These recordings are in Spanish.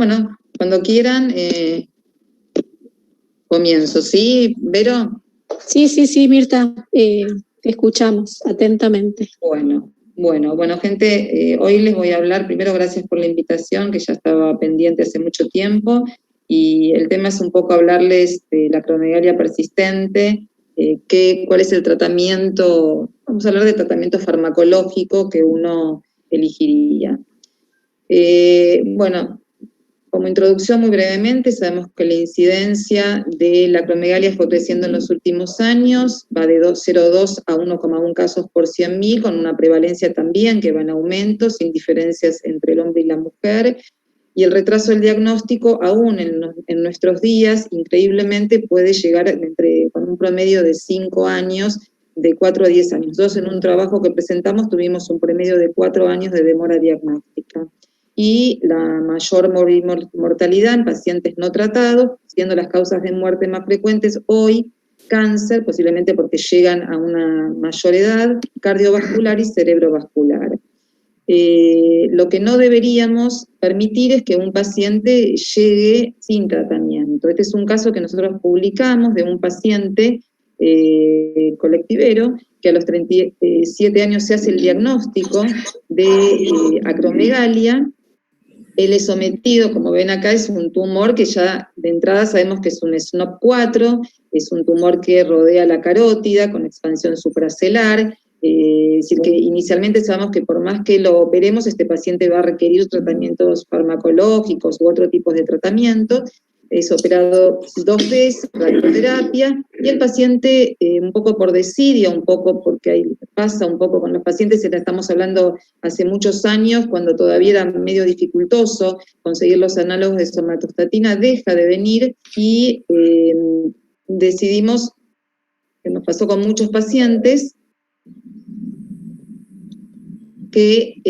Bueno, cuando quieran, comienzo, ¿sí, Vero? Sí, Mirta, te escuchamos atentamente. Bueno, gente, hoy les voy a hablar, primero gracias por la invitación, que ya estaba pendiente hace mucho tiempo, y el tema es un poco hablarles de la acromegalia persistente, cuál es el tratamiento, vamos a hablar de tratamiento farmacológico que uno elegiría. Bueno, como introducción muy brevemente, sabemos que la incidencia de la acromegalia fue creciendo en los últimos años, va de 0,2 a 1,1 casos por 100.000, con una prevalencia también que va en aumento, sin diferencias entre el hombre y la mujer, y el retraso del diagnóstico aún en nuestros días, increíblemente, puede llegar con un promedio de 5 años, de 4 a 10 años. Nosotros en un trabajo que presentamos tuvimos un promedio de 4 años de demora diagnóstica. Y la mayor mortalidad en pacientes no tratados, siendo las causas de muerte más frecuentes hoy cáncer, posiblemente porque llegan a una mayor edad, cardiovascular y cerebrovascular. Lo que no deberíamos permitir es que un paciente llegue sin tratamiento. Este es un caso que nosotros publicamos de un paciente colectivero que a los 37 años se hace el diagnóstico de acromegalia. Él es sometido, como ven acá, es un tumor que ya de entrada sabemos que es un SNOP4, es un tumor que rodea la carótida con expansión supracelular, es decir, que inicialmente sabemos que por más que lo operemos, este paciente va a requerir tratamientos farmacológicos u otro tipo de tratamiento. Es operado 2 veces, radioterapia, y el paciente, un poco por desidia, un poco porque ahí pasa un poco con los pacientes, estamos hablando hace muchos años, cuando todavía era medio dificultoso conseguir los análogos de somatostatina, deja de venir y decidimos, que nos pasó con muchos pacientes, que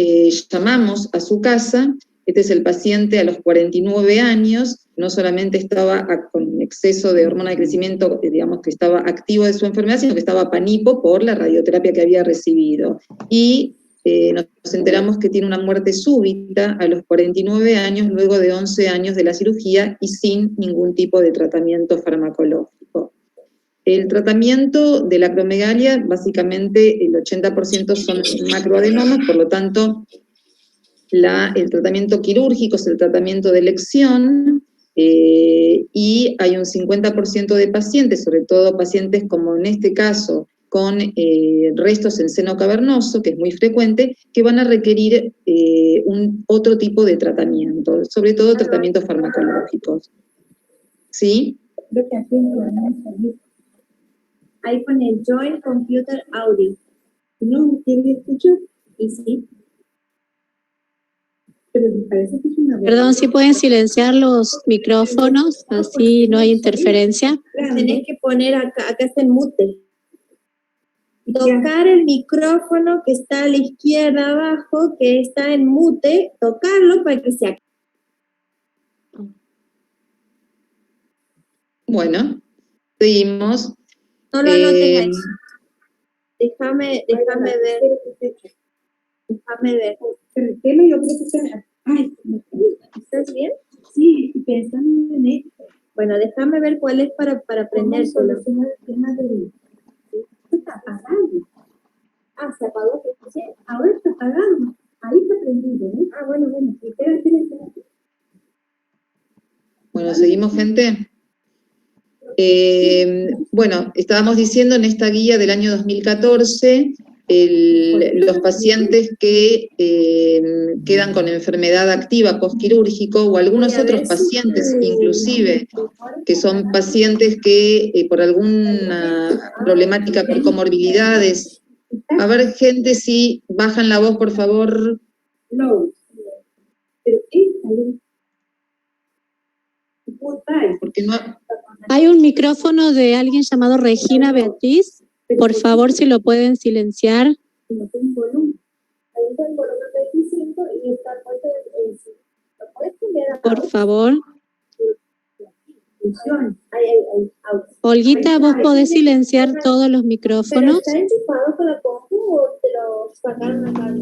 llamamos a su casa. Este es el paciente a los 49 años, no solamente estaba con exceso de hormona de crecimiento, digamos que estaba activo de su enfermedad, sino que estaba panipo por la radioterapia que había recibido. Y nos enteramos que tiene una muerte súbita a los 49 años, luego de 11 años de la cirugía y sin ningún tipo de tratamiento farmacológico. El tratamiento de la acromegalia, básicamente el 80% son macroadenomas, por lo tanto, el tratamiento quirúrgico es el tratamiento de elección, y hay un 50% de pacientes, sobre todo pacientes como en este caso, con restos en seno cavernoso, que es muy frecuente, que van a requerir otro tipo de tratamiento, sobre todo tratamientos farmacológicos. ¿Sí? Ahí pone Join Computer Audio. ¿No? ¿Quién me escucha? Y sí. Pero me parece que es una... Perdón, si pueden silenciar los micrófonos, así no hay interferencia. Tenés que poner acá está en mute. Tocar el micrófono que está a la izquierda abajo, que está en mute, tocarlo para que se active. Bueno, seguimos. No lo anotes ahí. Déjame ver. Déjame ver. ¿Estás bien? Sí, estoy pensando en esto. Bueno, déjame ver cuál es para aprender. ¿Cómo solucionar el tema del... Esto está apagado. Ah, se apagó. Sí, ahora está apagado. Ahí está prendido, ¿eh? Ah, bueno. Espérate. Bueno, ¿seguimos, gente? Bueno, estábamos diciendo en esta guía del año 2014, los pacientes que quedan con enfermedad activa postquirúrgico, o algunos otros pacientes inclusive, que son pacientes que por alguna problemática por comorbilidades. A ver, gente, si bajan la voz, por favor. No. Pero porque no... Hay un micrófono de alguien llamado Regina Beatriz. Por favor, si lo pueden silenciar. No tengo volumen. Ahí está el volumen 25 y está puesto el... ¿Lo puedes cambiar a... Por favor. Ahí. Olguita, ¿vos podés silenciar todos los micrófonos? ¿Pero está enchufado con la compu o te lo sacaron acá?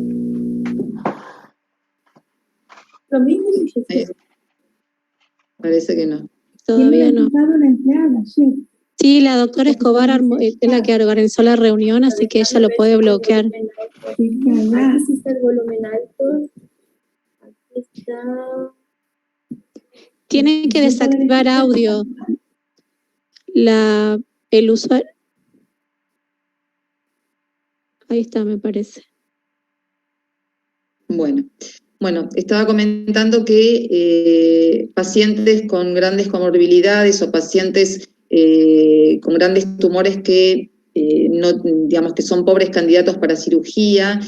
Lo mismo Parece que no. Todavía no. Una empleada, sí. Sí, la doctora Escobar es la que organizó la reunión, así que ella lo puede bloquear. Sí, Aquí sí está el volumen alto. Aquí está. Tiene que desactivar audio. El usuario. Ahí está, me parece. Bueno, estaba comentando que pacientes con grandes comorbilidades o pacientes con grandes tumores que no, digamos que son pobres candidatos para cirugía,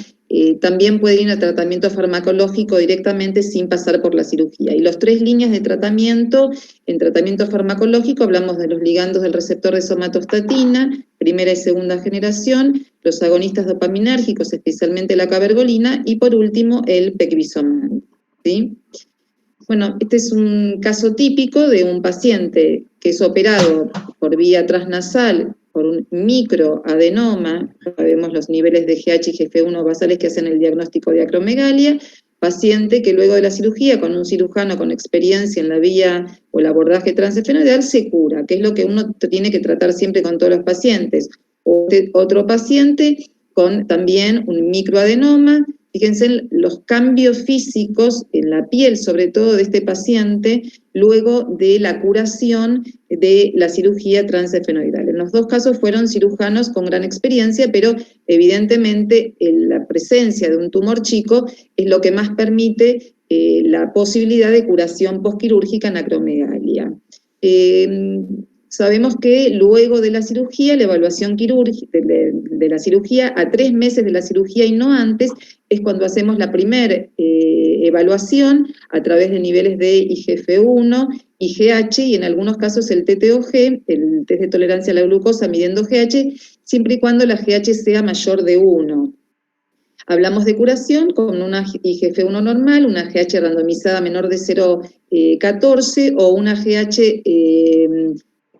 también pueden ir a tratamiento farmacológico directamente sin pasar por la cirugía. Y las 3 líneas de tratamiento, en tratamiento farmacológico hablamos de los ligandos del receptor de somatostatina, primera y segunda generación, los agonistas dopaminérgicos, especialmente la cabergolina, y por último el pegvisomant, ¿sí? Bueno, este es un caso típico de un paciente que es operado por vía transnasal por un microadenoma, sabemos los niveles de GH y GF1 basales que hacen el diagnóstico de acromegalia, paciente que luego de la cirugía, con un cirujano con experiencia en la vía o el abordaje transesfenoidal, se cura, que es lo que uno tiene que tratar siempre con todos los pacientes. Otro paciente con también un microadenoma. Fíjense los cambios físicos en la piel, sobre todo de este paciente, luego de la curación de la cirugía transesfenoidal. En los 2 casos fueron cirujanos con gran experiencia, pero evidentemente la presencia de un tumor chico es lo que más permite la posibilidad de curación posquirúrgica en acromegalia. Sabemos que luego de la cirugía, la evaluación quirúrgica de la cirugía, a 3 meses de la cirugía y no antes, es cuando hacemos la primera evaluación a través de niveles de IGF-1, IGH y en algunos casos el TTOG, el test de tolerancia a la glucosa midiendo GH, siempre y cuando la GH sea mayor de 1. Hablamos de curación con una IGF-1 normal, una GH randomizada menor de 0,14 o una GH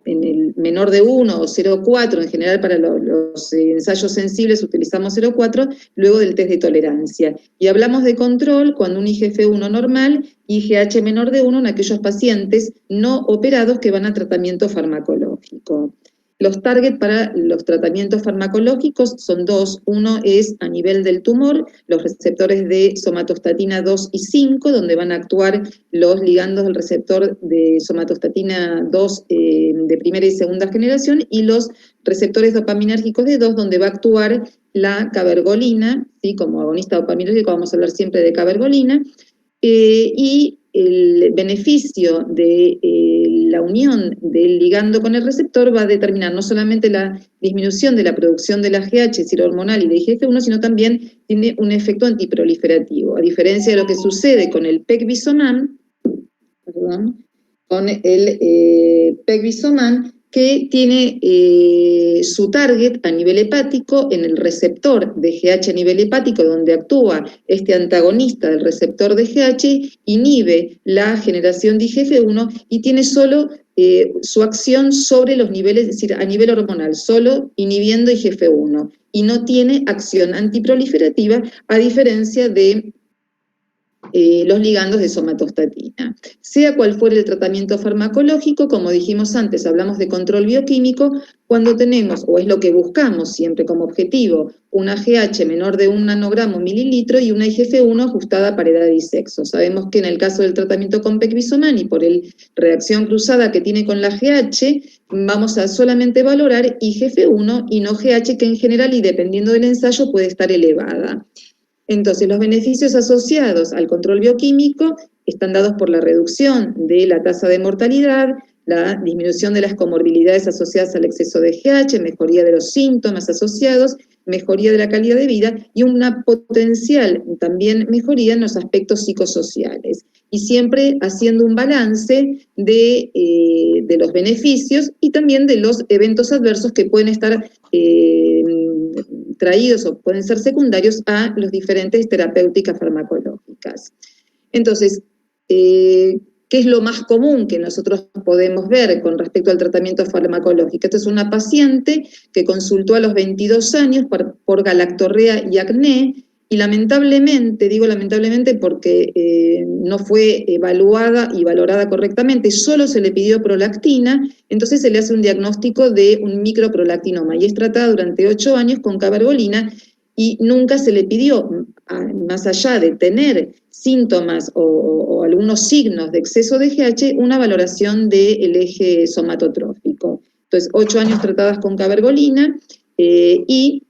en el menor de 1 o 0,4, en general para los ensayos sensibles utilizamos 0,4, luego del test de tolerancia. Y hablamos de control cuando un IGF-1 normal y IGH menor de 1 en aquellos pacientes no operados que van a tratamiento farmacológico. Los targets para los tratamientos farmacológicos son 2. Uno es a nivel del tumor, los receptores de somatostatina 2 y 5, donde van a actuar los ligandos del receptor de somatostatina 2 de primera y segunda generación, y los receptores dopaminérgicos de 2, donde va a actuar la cabergolina, ¿sí? Como agonista dopaminérgico vamos a hablar siempre de cabergolina, y el beneficio de la unión del ligando con el receptor va a determinar no solamente la disminución de la producción de la GH hormonal y de IGF-1, sino también tiene un efecto antiproliferativo, a diferencia de lo que sucede con el pegvisomant, que tiene su target a nivel hepático en el receptor de GH a nivel hepático, donde actúa este antagonista del receptor de GH, inhibe la generación de IGF-1 y tiene solo su acción sobre los niveles, es decir, a nivel hormonal, solo inhibiendo IGF-1, y no tiene acción antiproliferativa, a diferencia de los ligandos de somatostatina. Sea cual fuera el tratamiento farmacológico, como dijimos antes, hablamos de control bioquímico, cuando tenemos, o es lo que buscamos siempre como objetivo, una GH menor de 1 nanogramo mililitro y una IGF-1 ajustada para edad y sexo. Sabemos que en el caso del tratamiento con pegvisomant y por el reacción cruzada que tiene con la GH, vamos a solamente valorar IGF-1 y no GH, que en general y dependiendo del ensayo puede estar elevada. Entonces, los beneficios asociados al control bioquímico están dados por la reducción de la tasa de mortalidad, la disminución de las comorbilidades asociadas al exceso de GH, mejoría de los síntomas asociados, mejoría de la calidad de vida y una potencial también mejoría en los aspectos psicosociales. Y siempre haciendo un balance de los beneficios y también de los eventos adversos que pueden estar traídos o pueden ser secundarios a las diferentes terapéuticas farmacológicas. Entonces, ¿qué es lo más común que nosotros podemos ver con respecto al tratamiento farmacológico? Esta es una paciente que consultó a los 22 años por galactorrea y acné, y lamentablemente, digo lamentablemente porque no fue evaluada y valorada correctamente, solo se le pidió prolactina, entonces se le hace un diagnóstico de un microprolactinoma y es tratada durante 8 años con cabergolina y nunca se le pidió, más allá de tener síntomas o algunos signos de exceso de GH, una valoración del eje somatotrófico. Entonces, 8 años tratadas con cabergolina y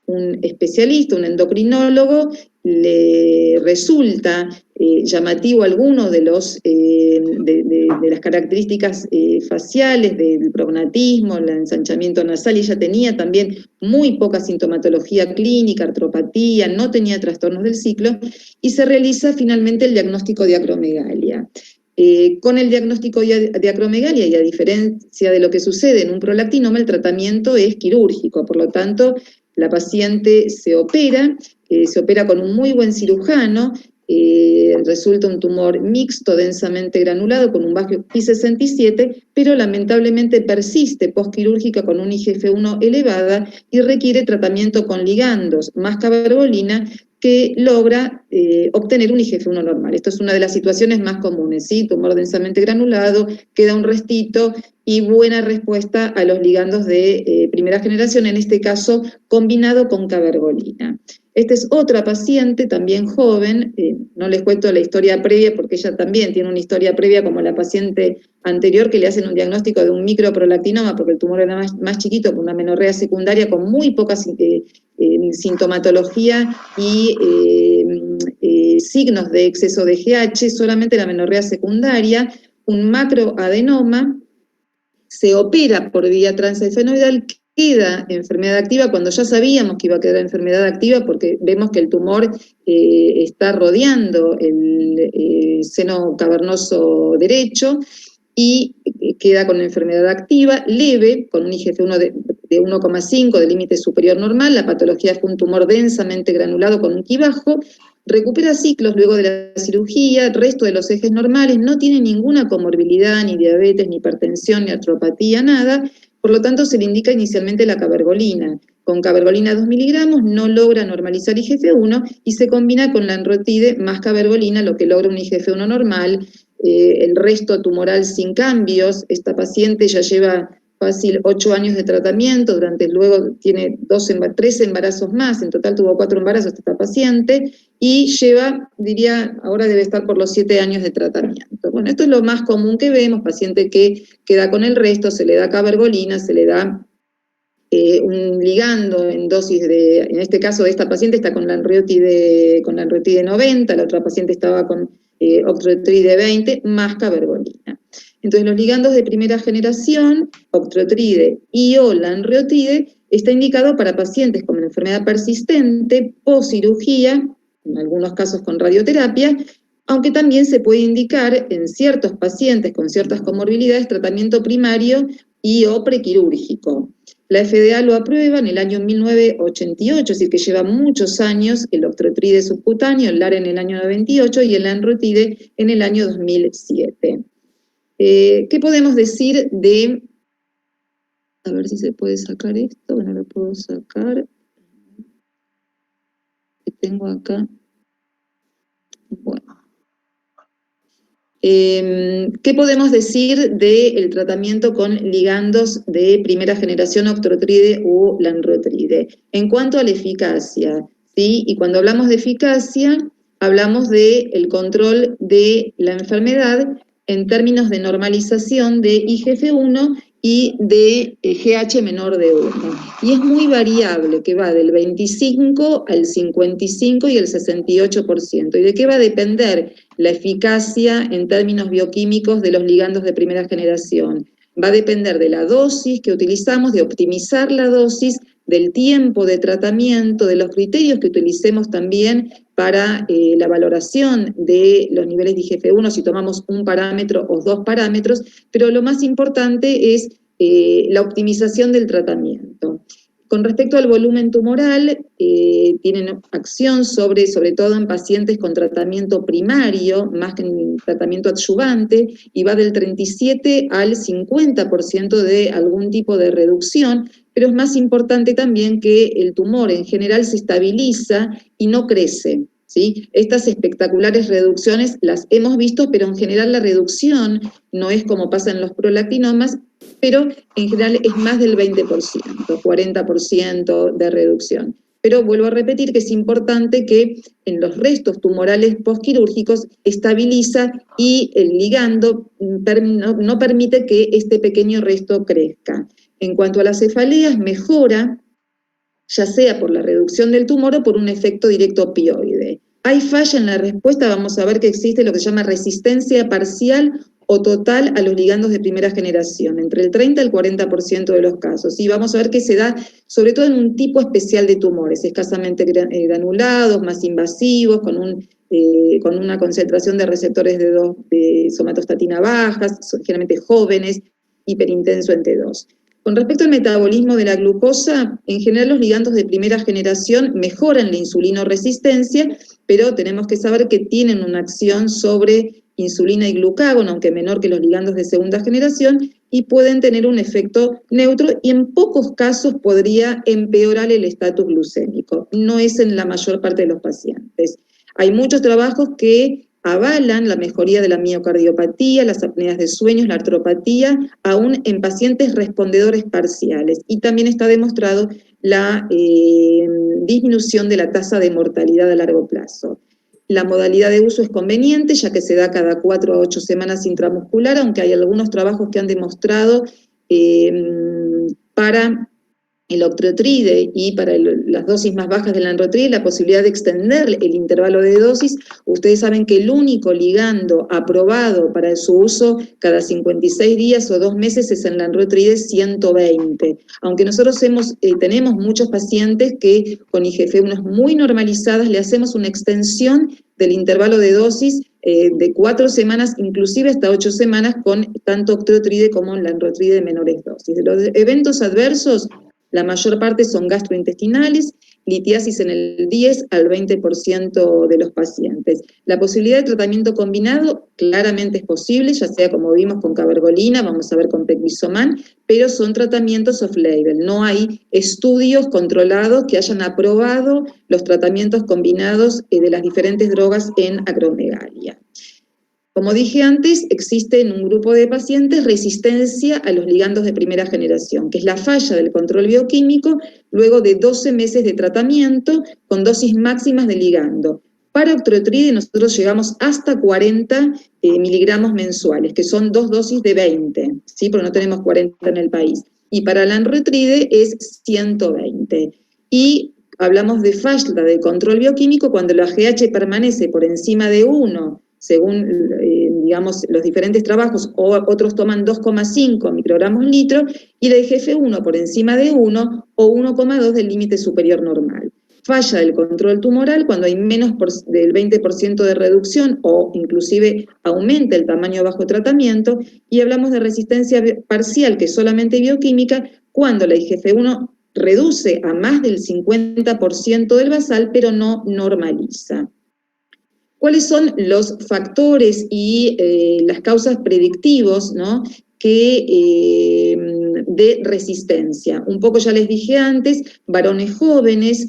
un especialista, un endocrinólogo, le resulta llamativo alguno de las características faciales, del prognatismo, el ensanchamiento nasal, y ella tenía también muy poca sintomatología clínica, artropatía, no tenía trastornos del ciclo, y se realiza finalmente el diagnóstico de acromegalia. Con el diagnóstico de acromegalia, y a diferencia de lo que sucede en un prolactinoma, el tratamiento es quirúrgico, por lo tanto, la paciente se opera con un muy buen cirujano, resulta un tumor mixto, densamente granulado, con un bajo Pi67, pero lamentablemente persiste postquirúrgica con un IGF-1 elevada y requiere tratamiento con ligandos más cabergolina, que logra obtener un IGF-1 normal. Esto es una de las situaciones más comunes, ¿sí? Tumor densamente granulado, queda un restito y buena respuesta a los ligandos de primera generación, en este caso combinado con cabergolina. Esta es otra paciente, también joven, no les cuento la historia previa porque ella también tiene una historia previa como la paciente anterior, que le hacen un diagnóstico de un microprolactinoma porque el tumor era más chiquito, con una menorrea secundaria con muy poca sintomatología y signos de exceso de GH, solamente la menorrea secundaria, un macroadenoma, se opera por vía transesfenoidal, queda enfermedad activa cuando ya sabíamos que iba a quedar enfermedad activa porque vemos que el tumor está rodeando el seno cavernoso derecho y queda con enfermedad activa, leve, con un IGF-1 de 1,5 de límite superior normal, la patología fue un tumor densamente granulado con un Ki bajo, recupera ciclos luego de la cirugía, el resto de los ejes normales, no tiene ninguna comorbilidad, ni diabetes, ni hipertensión, ni artropatía, nada, por lo tanto se le indica inicialmente la cabergolina. Con cabergolina 2 miligramos no logra normalizar IGF-1 y se combina con la lanreotide más cabergolina, lo que logra un IGF-1 normal, el resto tumoral sin cambios. Esta paciente ya lleva fácil 8 años de tratamiento, luego tiene 3 embarazos más, en total tuvo 4 embarazos esta paciente, y lleva, diría, ahora debe estar por los 7 años de tratamiento. Bueno, esto es lo más común que vemos, paciente que queda con el resto, se le da cabergolina, se le da un ligando en dosis en este caso de esta paciente está con lanreotide 90, la otra paciente estaba con octreotide 20, más cabergolina. Entonces los ligandos de primera generación, octreotide y o lanreotide, está indicado para pacientes con enfermedad persistente, post-cirugía, en algunos casos con radioterapia, aunque también se puede indicar en ciertos pacientes con ciertas comorbilidades tratamiento primario y o prequirúrgico. La FDA lo aprueba en el año 1988, es decir, que lleva muchos años, el octreotide subcutáneo, el LAR en el año 98 y el lanreotide en el año 2007. ¿Qué podemos decir de... A ver si se puede sacar esto, bueno, lo puedo sacar. Que tengo acá. Bueno. ¿Qué podemos decir del tratamiento con ligandos de primera generación, octreotide u lanreotide? En cuanto a la eficacia, ¿sí? Y cuando hablamos de eficacia, hablamos del control de la enfermedad en términos de normalización de IGF-1 y de GH menor de 1. Y es muy variable, que va del 25 al 55 y el 68%. ¿Y de qué va a depender la eficacia en términos bioquímicos de los ligandos de primera generación? Va a depender de la dosis que utilizamos, de optimizar la dosis, del tiempo de tratamiento, de los criterios que utilicemos también para la valoración de los niveles de IGF-1, si tomamos un parámetro o 2 parámetros, pero lo más importante es la optimización del tratamiento. Con respecto al volumen tumoral, tienen acción sobre todo en pacientes con tratamiento primario, más que en tratamiento adyuvante, y va del 37 al 50% de algún tipo de reducción, pero es más importante también que el tumor en general se estabiliza y no crece, ¿sí? Estas espectaculares reducciones las hemos visto, pero en general la reducción no es como pasa en los prolactinomas, pero en general es más del 20%, 40% de reducción. Pero vuelvo a repetir que es importante que en los restos tumorales postquirúrgicos estabiliza y el ligando no permite que este pequeño resto crezca. En cuanto a las cefaleas, mejora, ya sea por la reducción del tumor o por un efecto directo opioide. Hay falla en la respuesta, vamos a ver que existe lo que se llama resistencia parcial o total a los ligandos de primera generación, entre el 30 y el 40% de los casos. Y vamos a ver que se da sobre todo en un tipo especial de tumores, escasamente granulados, más invasivos, con una concentración de receptores de somatostatina bajas, generalmente jóvenes, hiperintenso en T2. Con respecto al metabolismo de la glucosa, en general los ligandos de primera generación mejoran la insulinoresistencia, pero tenemos que saber que tienen una acción sobre insulina y glucagón, aunque menor que los ligandos de segunda generación, y pueden tener un efecto neutro, y en pocos casos podría empeorar el estatus glucémico. No es en la mayor parte de los pacientes. Hay muchos trabajos que avalan la mejoría de la miocardiopatía, las apneas de sueños, la artropatía, aún en pacientes respondedores parciales. Y también está demostrado la disminución de la tasa de mortalidad a largo plazo. La modalidad de uso es conveniente, ya que se da cada 4 a 8 semanas intramuscular, aunque hay algunos trabajos que han demostrado para el octreotide y para las dosis más bajas del lanreotide la posibilidad de extender el intervalo de dosis. Ustedes saben que el único ligando aprobado para su uso cada 56 días o 2 meses es el lanreotide 120. Aunque nosotros tenemos muchos pacientes que con IGF-1 muy normalizadas le hacemos una extensión del intervalo de dosis de 4 semanas, inclusive hasta 8 semanas, con tanto octreotide como lanreotide de menores dosis. De los eventos adversos, la mayor parte son gastrointestinales, litiasis en el 10 al 20% de los pacientes. La posibilidad de tratamiento combinado claramente es posible, ya sea como vimos con cabergolina, vamos a ver con pegvisoman, pero son tratamientos off-label. No hay estudios controlados que hayan aprobado los tratamientos combinados de las diferentes drogas en acromegalia. Como dije antes, existe en un grupo de pacientes resistencia a los ligandos de primera generación, que es la falla del control bioquímico luego de 12 meses de tratamiento con dosis máximas de ligando. Para octreotide nosotros llegamos hasta 40 miligramos mensuales, que son 2 dosis de 20, ¿sí? Porque no tenemos 40 en el país. Y para lanreotide es 120. Y hablamos de falla de control bioquímico cuando la GH permanece por encima de 1, según, digamos, los diferentes trabajos, o otros toman 2,5 microgramos litro, y la IGF-1 por encima de 1 o 1,2 del límite superior normal. Falla del control tumoral cuando hay menos del 20% de reducción o inclusive aumenta el tamaño bajo tratamiento, y hablamos de resistencia parcial, que es solamente bioquímica, cuando la IGF-1 reduce a más del 50% del basal, pero no normaliza. ¿Cuáles son los factores y las causas predictivos, ¿no?, de resistencia? Un poco ya les dije antes, varones jóvenes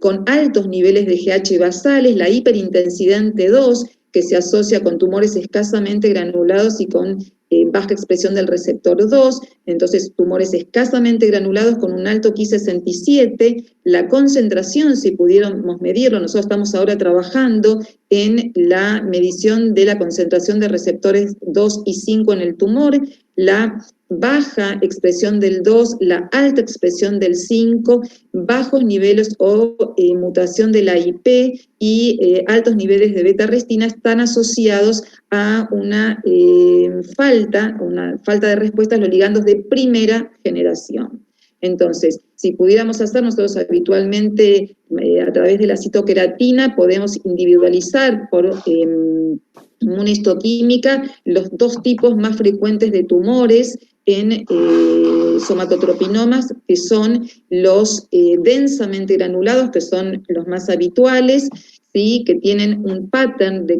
con altos niveles de GH basales, la hiperintensidad en T2, que se asocia con tumores escasamente granulados y con baja expresión del receptor 2, entonces tumores escasamente granulados con un alto Ki67, la concentración, si pudiéramos medirlo, nosotros estamos ahora trabajando en la medición de la concentración de receptores 2 y 5 en el tumor, la baja expresión del 2, la alta expresión del 5, bajos niveles o mutación de la IP y altos niveles de beta-arrestina están asociados a una falta de respuesta a los ligandos de primera generación. Entonces, si pudiéramos hacer, nosotros habitualmente a través de la citoqueratina podemos individualizar por inmunohistoquímica los dos tipos más frecuentes de tumores en somatotropinomas, que son los densamente granulados, que son los más habituales, ¿sí? Que tienen un pattern de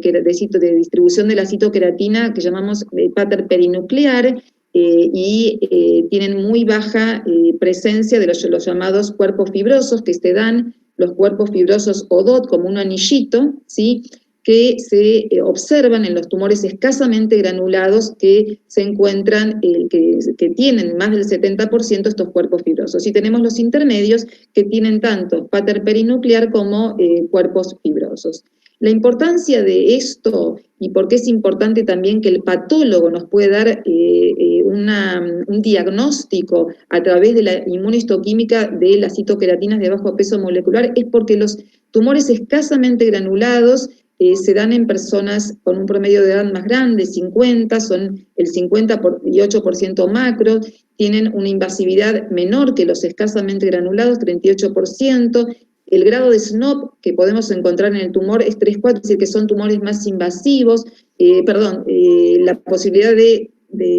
distribución de la citoqueratina que llamamos pattern perinuclear, y tienen muy baja presencia de los llamados cuerpos fibrosos, que se dan los cuerpos fibrosos ODOT como un anillito, ¿sí? Que se observan en los tumores escasamente granulados que se encuentran, que tienen más del 70% estos cuerpos fibrosos. Y tenemos los intermedios que tienen tanto pattern perinuclear como cuerpos fibrosos. La importancia de esto, y por qué es importante también que el patólogo nos puede dar un diagnóstico a través de la inmunohistoquímica de las citoqueratinas de bajo peso molecular, es porque los tumores escasamente granulados se dan en personas con un promedio de edad más grande, 50, son el 58% macro, tienen una invasividad menor que los escasamente granulados, 38%, el grado de SNOP que podemos encontrar en el tumor es 3-4, es decir, que son tumores más invasivos, la posibilidad de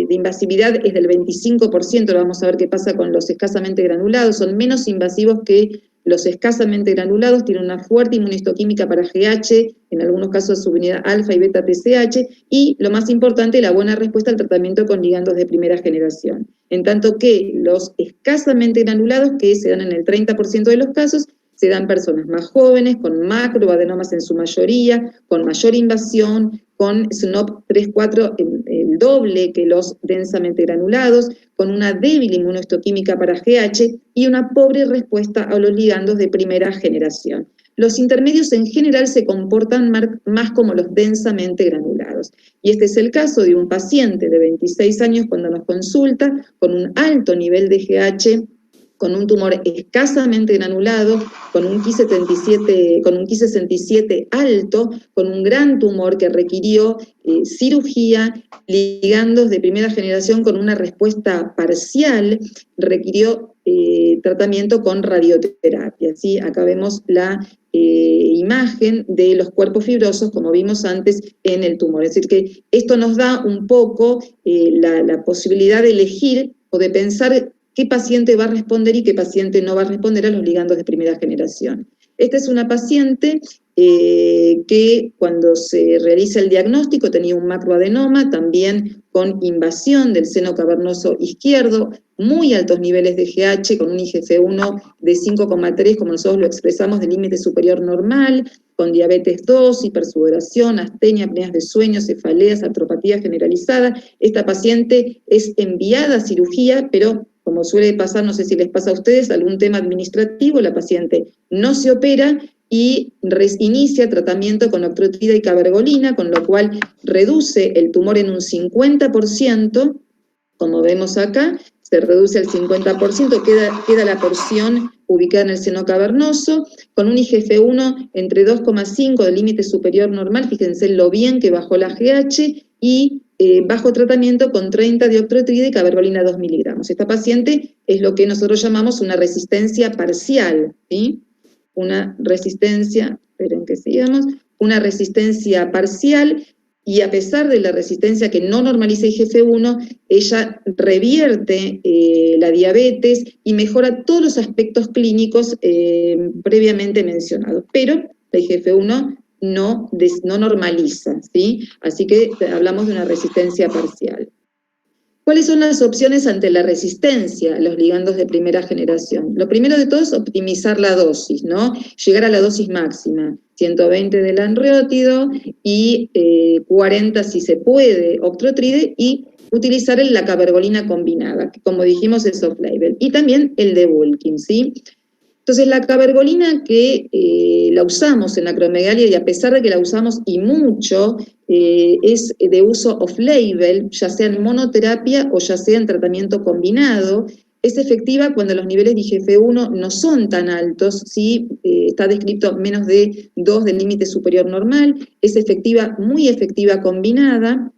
invasividad es del 25%, vamos a ver qué pasa con los escasamente granulados, son menos invasivos que los escasamente granulados, tienen una fuerte inmunohistoquímica para GH, en algunos casos subunidad alfa y beta TSH, y lo más importante, la buena respuesta al tratamiento con ligandos de primera generación. En tanto que los escasamente granulados, que se dan en el 30% de los casos, se dan personas más jóvenes, con macroadenomas en su mayoría, con mayor invasión, con SNOP 3-4 el doble que los densamente granulados, con una débil inmunohistoquímica para GH y una pobre respuesta a los ligandos de primera generación. Los intermedios en general se comportan más como los densamente granulados. Y este es el caso de un paciente de 26 años cuando nos consulta, con un alto nivel de GH, con un tumor escasamente granulado, con un Ki67 alto, con un gran tumor que requirió cirugía, ligandos de primera generación con una respuesta parcial, requirió tratamiento con radioterapia, ¿sí? Acá vemos la imagen de los cuerpos fibrosos, como vimos antes, en el tumor. Es decir, que esto nos da un poco la posibilidad de elegir o de pensar qué paciente va a responder y qué paciente no va a responder a los ligandos de primera generación. Esta es una paciente que cuando se realiza el diagnóstico tenía un macroadenoma, también con invasión del seno cavernoso izquierdo, muy altos niveles de GH, con un IGF-1 de 5,3, como nosotros lo expresamos, de límite superior normal, con diabetes 2, hipersudoración, astenia, apneas de sueño, cefaleas, artropatía generalizada. Esta paciente es enviada a cirugía, pero como suele pasar, no sé si les pasa a ustedes, algún tema administrativo, la paciente no se opera y inicia tratamiento con octreotida y cabergolina, con lo cual reduce el tumor en un 50%, como vemos acá, se reduce al 50%, queda la porción ubicada en el seno cavernoso, con un IGF-1 entre 2,5 del límite superior normal, fíjense lo bien que bajó la GH, y bajo tratamiento con 30 de octreotida y cabergolina 2 miligramos. Esta paciente es lo que nosotros llamamos una resistencia parcial, ¿sí? Una resistencia, esperen que sigamos, una resistencia parcial, y a pesar de la resistencia que no normaliza IGF-1, ella revierte la diabetes y mejora todos los aspectos clínicos previamente mencionados, pero la IGF-1 no normaliza, ¿sí? Así que hablamos de una resistencia parcial. ¿Cuáles son las opciones ante la resistencia a los ligandos de primera generación? Lo primero de todo es optimizar la dosis, ¿no? Llegar a la dosis máxima, 120 del anreótido y 40 si se puede, octreotide, y utilizar la cabergolina combinada, que como dijimos es off-label, y también el debulking, ¿sí? Entonces la cabergolina que la usamos en acromegalia, y a pesar de que la usamos y mucho, es de uso off-label, ya sea en monoterapia o ya sea en tratamiento combinado, es efectiva cuando los niveles de IGF-1 no son tan altos, ¿sí? Está descrito menos de 2 del límite superior normal, es efectiva, muy efectiva combinada,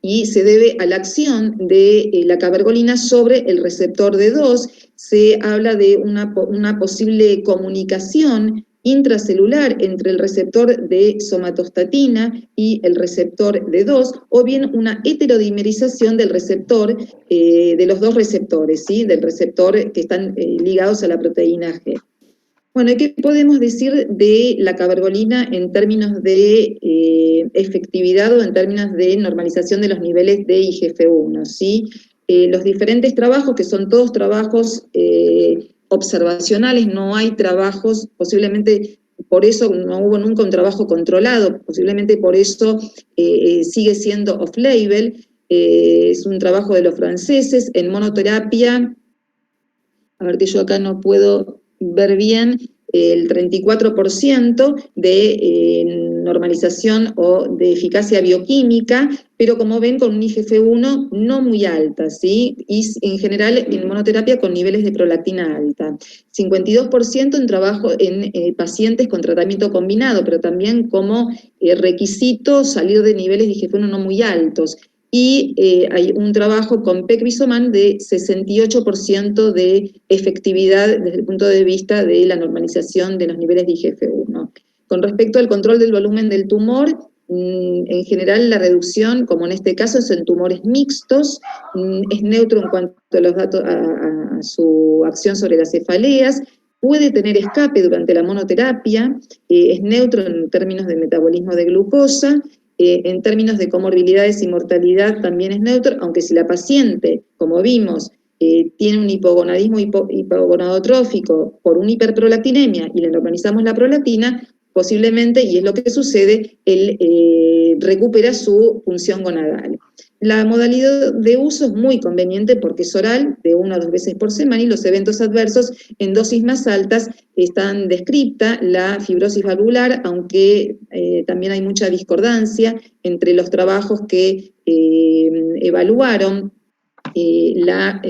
y se debe a la acción de la cabergolina sobre el receptor D2. Se habla de una posible comunicación intracelular entre el receptor de somatostatina y el receptor D2, o bien una heterodimerización del receptor, de los dos receptores, ¿sí? Del receptor que están ligados a la proteína G. Bueno, ¿y qué podemos decir de la cabergolina en términos de efectividad o en términos de normalización de los niveles de IGF-1, ¿sí? Los diferentes trabajos, que son todos trabajos observacionales, no hay trabajos, posiblemente por eso no hubo nunca un trabajo controlado, posiblemente por eso sigue siendo off-label, es un trabajo de los franceses en monoterapia. A ver, que yo acá no puedo ver bien, el 34% de normalización o de eficacia bioquímica, pero como ven con un IGF-1 no muy alta, ¿sí? Y en general en monoterapia con niveles de prolactina alta. 52% en trabajo en pacientes con tratamiento combinado, pero también como requisito salir de niveles de IGF-1 no muy altos. Y hay un trabajo con Pegvisomant de 68% de efectividad desde el punto de vista de la normalización de los niveles de IGF-1. Con respecto al control del volumen del tumor, en general la reducción, como en este caso, es en tumores mixtos, es neutro en cuanto a los datos, a su acción sobre las cefaleas, puede tener escape durante la monoterapia, es neutro en términos de metabolismo de glucosa, en términos de comorbilidades y mortalidad también es neutro, aunque si la paciente, como vimos, tiene un hipogonadismo hipogonadotrófico por una hiperprolactinemia y le normalizamos la prolactina, posiblemente, y es lo que sucede, él recupera su función gonadal. La modalidad de uso es muy conveniente porque es oral, de 1 a 2 veces por semana, y los eventos adversos en dosis más altas están descripta, la fibrosis valvular, aunque también hay mucha discordancia entre los trabajos que evaluaron la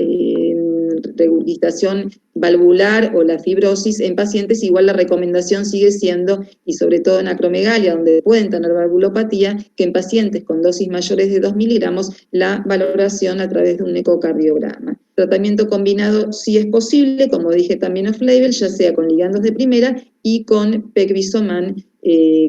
regurgitación valvular o la fibrosis en pacientes, igual la recomendación sigue siendo, y sobre todo en acromegalia, donde pueden tener valvulopatía, que en pacientes con dosis mayores de 2 miligramos, la valoración a través de un ecocardiograma. Tratamiento combinado sí es posible, como dije también off-label, ya sea con ligandos de primera y con Pegvisomant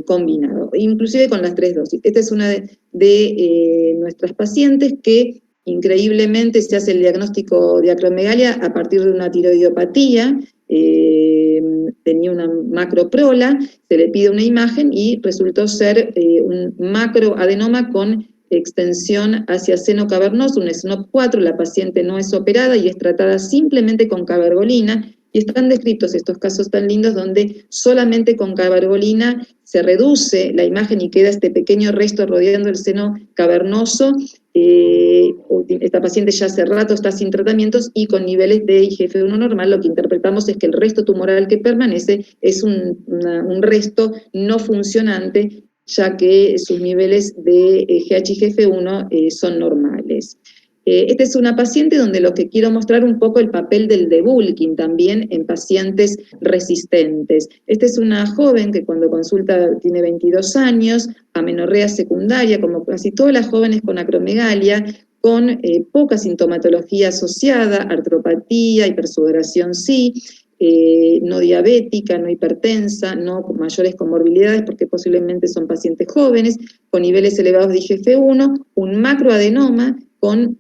combinado, inclusive con las 3 dosis. Esta es una de nuestras pacientes que increíblemente se hace el diagnóstico de acromegalia a partir de una tiroidopatía, tenía una macroprola, se le pide una imagen y resultó ser un macroadenoma con extensión hacia seno cavernoso, un SNOP 4, la paciente no es operada y es tratada simplemente con cabergolina, y están descritos estos casos tan lindos donde solamente con cabergolina se reduce la imagen y queda este pequeño resto rodeando el seno cavernoso. Esta paciente ya hace rato está sin tratamientos y con niveles de IGF-1 normal, lo que interpretamos es que el resto tumoral que permanece es un resto no funcionante, ya que sus niveles de GH-IGF-1 son normales. Esta es una paciente donde lo que quiero mostrar un poco el papel del debulking también en pacientes resistentes. Esta es una joven que cuando consulta tiene 22 años, amenorrea secundaria, como casi todas las jóvenes con acromegalia, con poca sintomatología asociada, artropatía, hipersudoración sí, no diabética, no hipertensa, no con mayores comorbilidades porque posiblemente son pacientes jóvenes, con niveles elevados de IGF-1, un macroadenoma con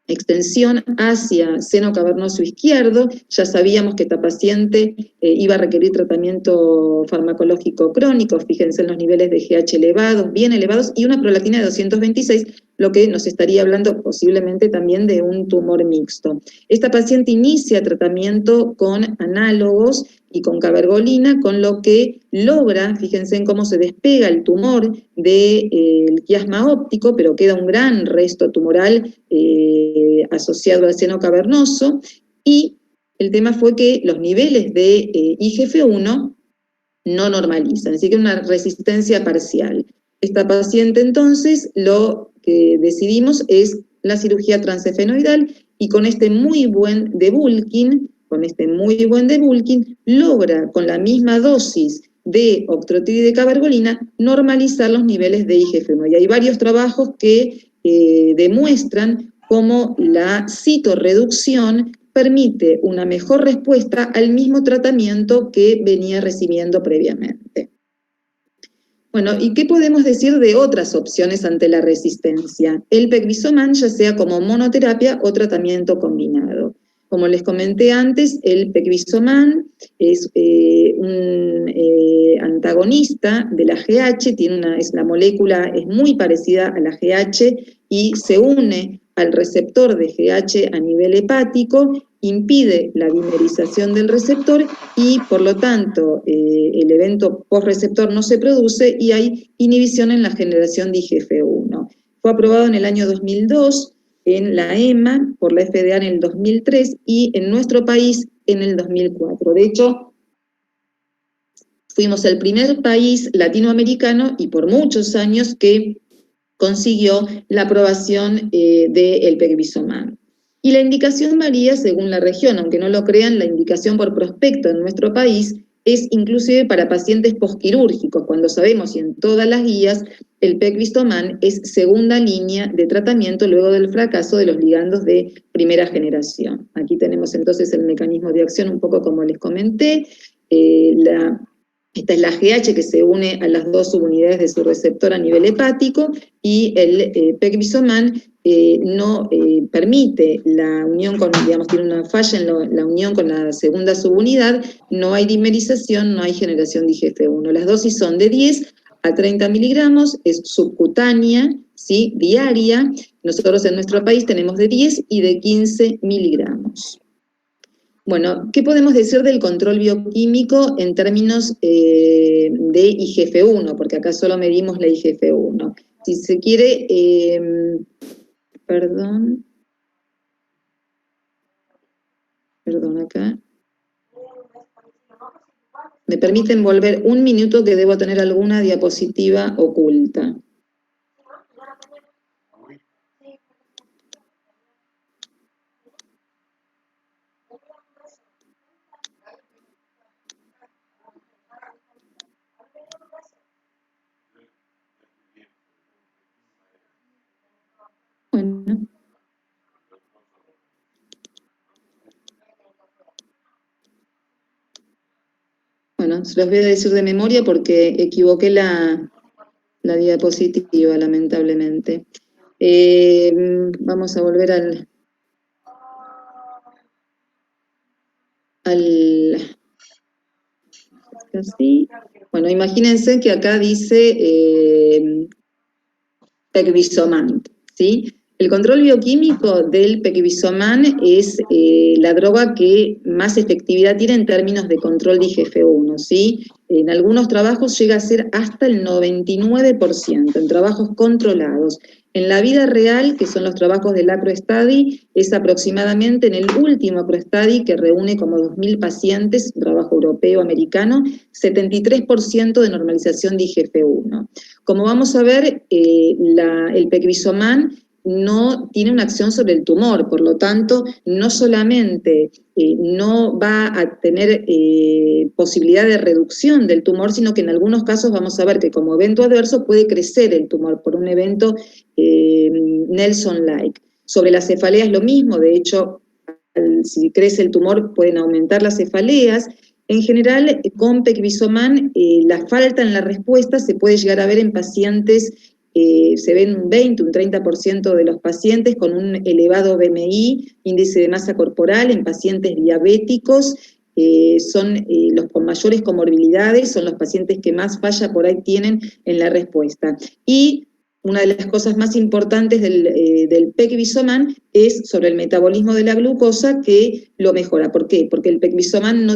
extensión hacia seno cavernoso izquierdo. Ya sabíamos que esta paciente iba a requerir tratamiento farmacológico crónico, fíjense en los niveles de GH elevados, bien elevados, y una prolactina de 226, lo que nos estaría hablando posiblemente también de un tumor mixto. Esta paciente inicia tratamiento con análogos y con cabergolina, con lo que logra, fíjense en cómo se despega el tumor del quiasma óptico, pero queda un gran resto tumoral asociado al seno cavernoso, y el tema fue que los niveles de IGF-1 no normalizan, así que una resistencia parcial. Esta paciente entonces lo que decidimos es la cirugía transefenoidal, y con este muy buen debulking, logra con la misma dosis de octreotide y de cabergolina normalizar los niveles de IGF-1. Y hay varios trabajos que demuestran cómo la citorreducción permite una mejor respuesta al mismo tratamiento que venía recibiendo previamente. Bueno, ¿y qué podemos decir de otras opciones ante la resistencia? El pegvisomán, ya sea como monoterapia o tratamiento combinado. Como les comenté antes, el pegvisomán es un antagonista de la GH, la molécula es muy parecida a la GH y se une al receptor de GH a nivel hepático, impide la dimerización del receptor y, por lo tanto, el evento postreceptor no se produce y hay inhibición en la generación de IGF-1. Fue aprobado en el año 2002 en la EMA, por la FDA en el 2003 y en nuestro país en el 2004. De hecho, fuimos el primer país latinoamericano y por muchos años que consiguió la aprobación del pegvisomán. Y la indicación varía según la región, aunque no lo crean, la indicación por prospecto en nuestro país es inclusive para pacientes posquirúrgicos, cuando sabemos y en todas las guías el pegvisomán es segunda línea de tratamiento luego del fracaso de los ligandos de primera generación. Aquí tenemos entonces el mecanismo de acción un poco como les comenté, esta es la GH que se une a las dos subunidades de su receptor a nivel hepático y el pegvisomán no permite la unión con, digamos, tiene una falla en la unión con la segunda subunidad, no hay dimerización, no hay generación de IGF-1. Las dosis son de 10 a 30 miligramos, es subcutánea, ¿sí? Diaria. Nosotros en nuestro país tenemos de 10 y de 15 miligramos. Bueno, ¿qué podemos decir del control bioquímico en términos de IGF-1? Porque acá solo medimos la IGF-1. Si se quiere, perdón acá. ¿Me permiten volver un minuto que debo tener alguna diapositiva oculta? Bueno. Bueno, se los voy a decir de memoria porque equivoqué la diapositiva, lamentablemente. Vamos a volver así. Bueno, imagínense que acá dice pegvisomán, ¿sí? El control bioquímico del pegvisomán es la droga que más efectividad tiene en términos de control de IGF-1, ¿sí? En algunos trabajos llega a ser hasta el 99%, en trabajos controlados. En la vida real, que son los trabajos del ACRO-Study, es aproximadamente en el último ACRO-Study, que reúne como 2.000 pacientes, un trabajo europeo-americano, 73% de normalización de IGF-1. Como vamos a ver, el pegvisomán no tiene una acción sobre el tumor, por lo tanto, no solamente no va a tener posibilidad de reducción del tumor, sino que en algunos casos vamos a ver que como evento adverso puede crecer el tumor por un evento Nelson-like. Sobre las cefaleas lo mismo, de hecho, si crece el tumor pueden aumentar las cefaleas. En general, con pegvisomán, la falta en la respuesta se puede llegar a ver en pacientes. Se ven un 20, un 30% de los pacientes con un elevado BMI, índice de masa corporal, en pacientes diabéticos, son los con mayores comorbilidades, son los pacientes que más falla por ahí tienen en la respuesta. Y una de las cosas más importantes del pegvisomán es sobre el metabolismo de la glucosa, que lo mejora. ¿Por qué? Porque el pegvisomán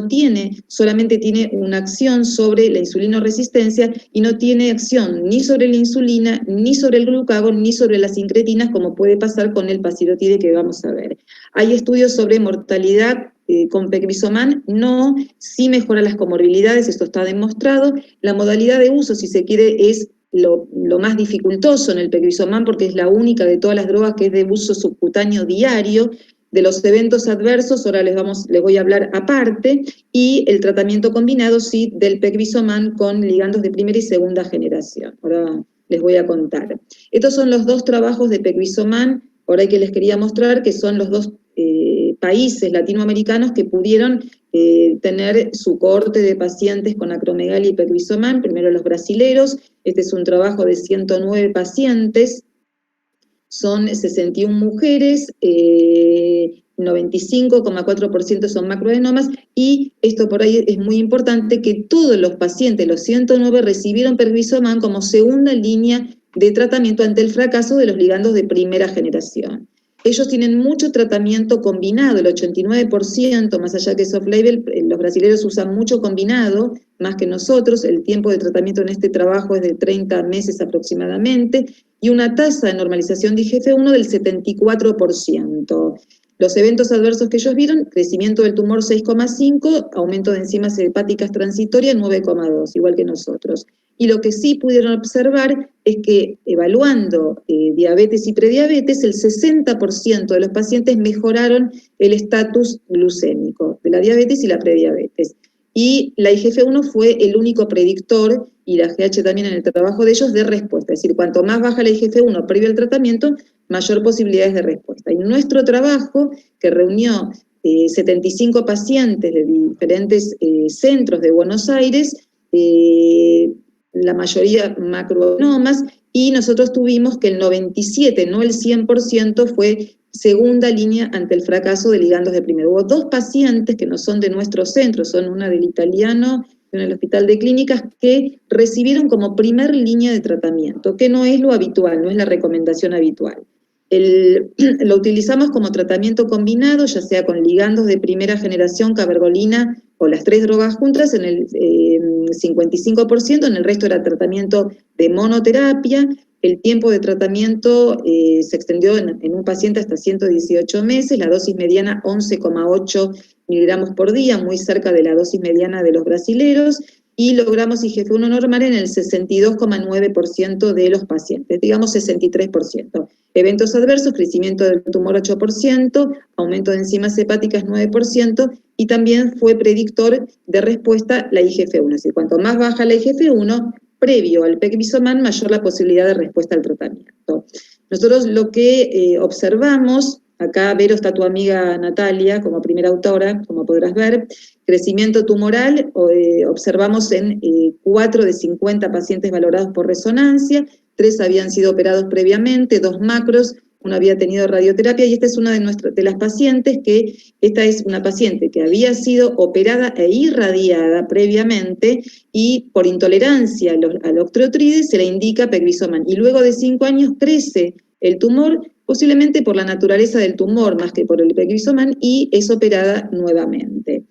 solamente tiene una acción sobre la insulinoresistencia y no tiene acción ni sobre la insulina, ni sobre el glucagón, ni sobre las incretinas, como puede pasar con el pasirotide que vamos a ver. Hay estudios sobre mortalidad con pegvisomán, no, sí mejora las comorbilidades, esto está demostrado. La modalidad de uso, si se quiere, es lo más dificultoso en el pegvisomán porque es la única de todas las drogas que es de uso subcutáneo diario. De los eventos adversos, ahora les voy a hablar aparte, y el tratamiento combinado, sí, del pegvisomán con ligandos de primera y segunda generación. Ahora les voy a contar. Estos son los dos trabajos de pegvisomán, ahora que les quería mostrar, que son los dos países latinoamericanos que pudieron tener su cohorte de pacientes con acromegalia y pegvisomán, primero los brasileros. Este es un trabajo de 109 pacientes, son 61 mujeres, 95,4% son macroadenomas, y esto por ahí es muy importante, que todos los pacientes, los 109, recibieron pegvisomán como segunda línea de tratamiento ante el fracaso de los ligandos de primera generación. Ellos tienen mucho tratamiento combinado, el 89%, más allá que es off-label, los brasileños usan mucho combinado, más que nosotros. El tiempo de tratamiento en este trabajo es de 30 meses aproximadamente, y una tasa de normalización de IGF-1 del 74%. Los eventos adversos que ellos vieron: crecimiento del tumor 6,5, aumento de enzimas hepáticas transitorias 9,2, igual que nosotros. Y lo que sí pudieron observar es que, evaluando diabetes y prediabetes, el 60% de los pacientes mejoraron el estatus glucémico de la diabetes y la prediabetes. Y la IGF-1 fue el único predictor, y la GH también en el trabajo de ellos, de respuesta. Es decir, cuanto más baja la IGF-1 previo al tratamiento, mayor posibilidades de respuesta. Y nuestro trabajo, que reunió 75 pacientes de diferentes centros de Buenos Aires, la mayoría macroadenomas, y nosotros tuvimos que el 97%, no el 100%, fue segunda línea ante el fracaso de ligandos de primero. Hubo 2 pacientes que no son de nuestro centro, son una del Italiano y una del Hospital de Clínicas, que recibieron como primer línea de tratamiento, que no es lo habitual, no es la recomendación habitual. Lo utilizamos como tratamiento combinado, ya sea con ligandos de primera generación, cabergolina o las 3 drogas juntas, en el 55%, en el resto era tratamiento de monoterapia. El tiempo de tratamiento se extendió en un paciente hasta 118 meses, la dosis mediana 11,8 miligramos por día, muy cerca de la dosis mediana de los brasileros, y logramos IGF-1 normal en el 62,9% de los pacientes, digamos 63%. Eventos adversos: crecimiento del tumor 8%, aumento de enzimas hepáticas 9%, y también fue predictor de respuesta la IGF-1. Es decir, cuanto más baja la IGF-1, previo al pegvisomán, mayor la posibilidad de respuesta al tratamiento. Nosotros lo que observamos, acá Vero está tu amiga Natalia como primera autora, como podrás ver, crecimiento tumoral, observamos en 4 de 50 pacientes valorados por resonancia, 3 habían sido operados previamente, 2 macros, 1 había tenido radioterapia, y esta es una de las pacientes esta es una paciente que había sido operada e irradiada previamente, y por intolerancia al octreotide se le indica pegvisomán, y luego de 5 años crece el tumor, posiblemente por la naturaleza del tumor más que por el pegvisomán, y es operada nuevamente.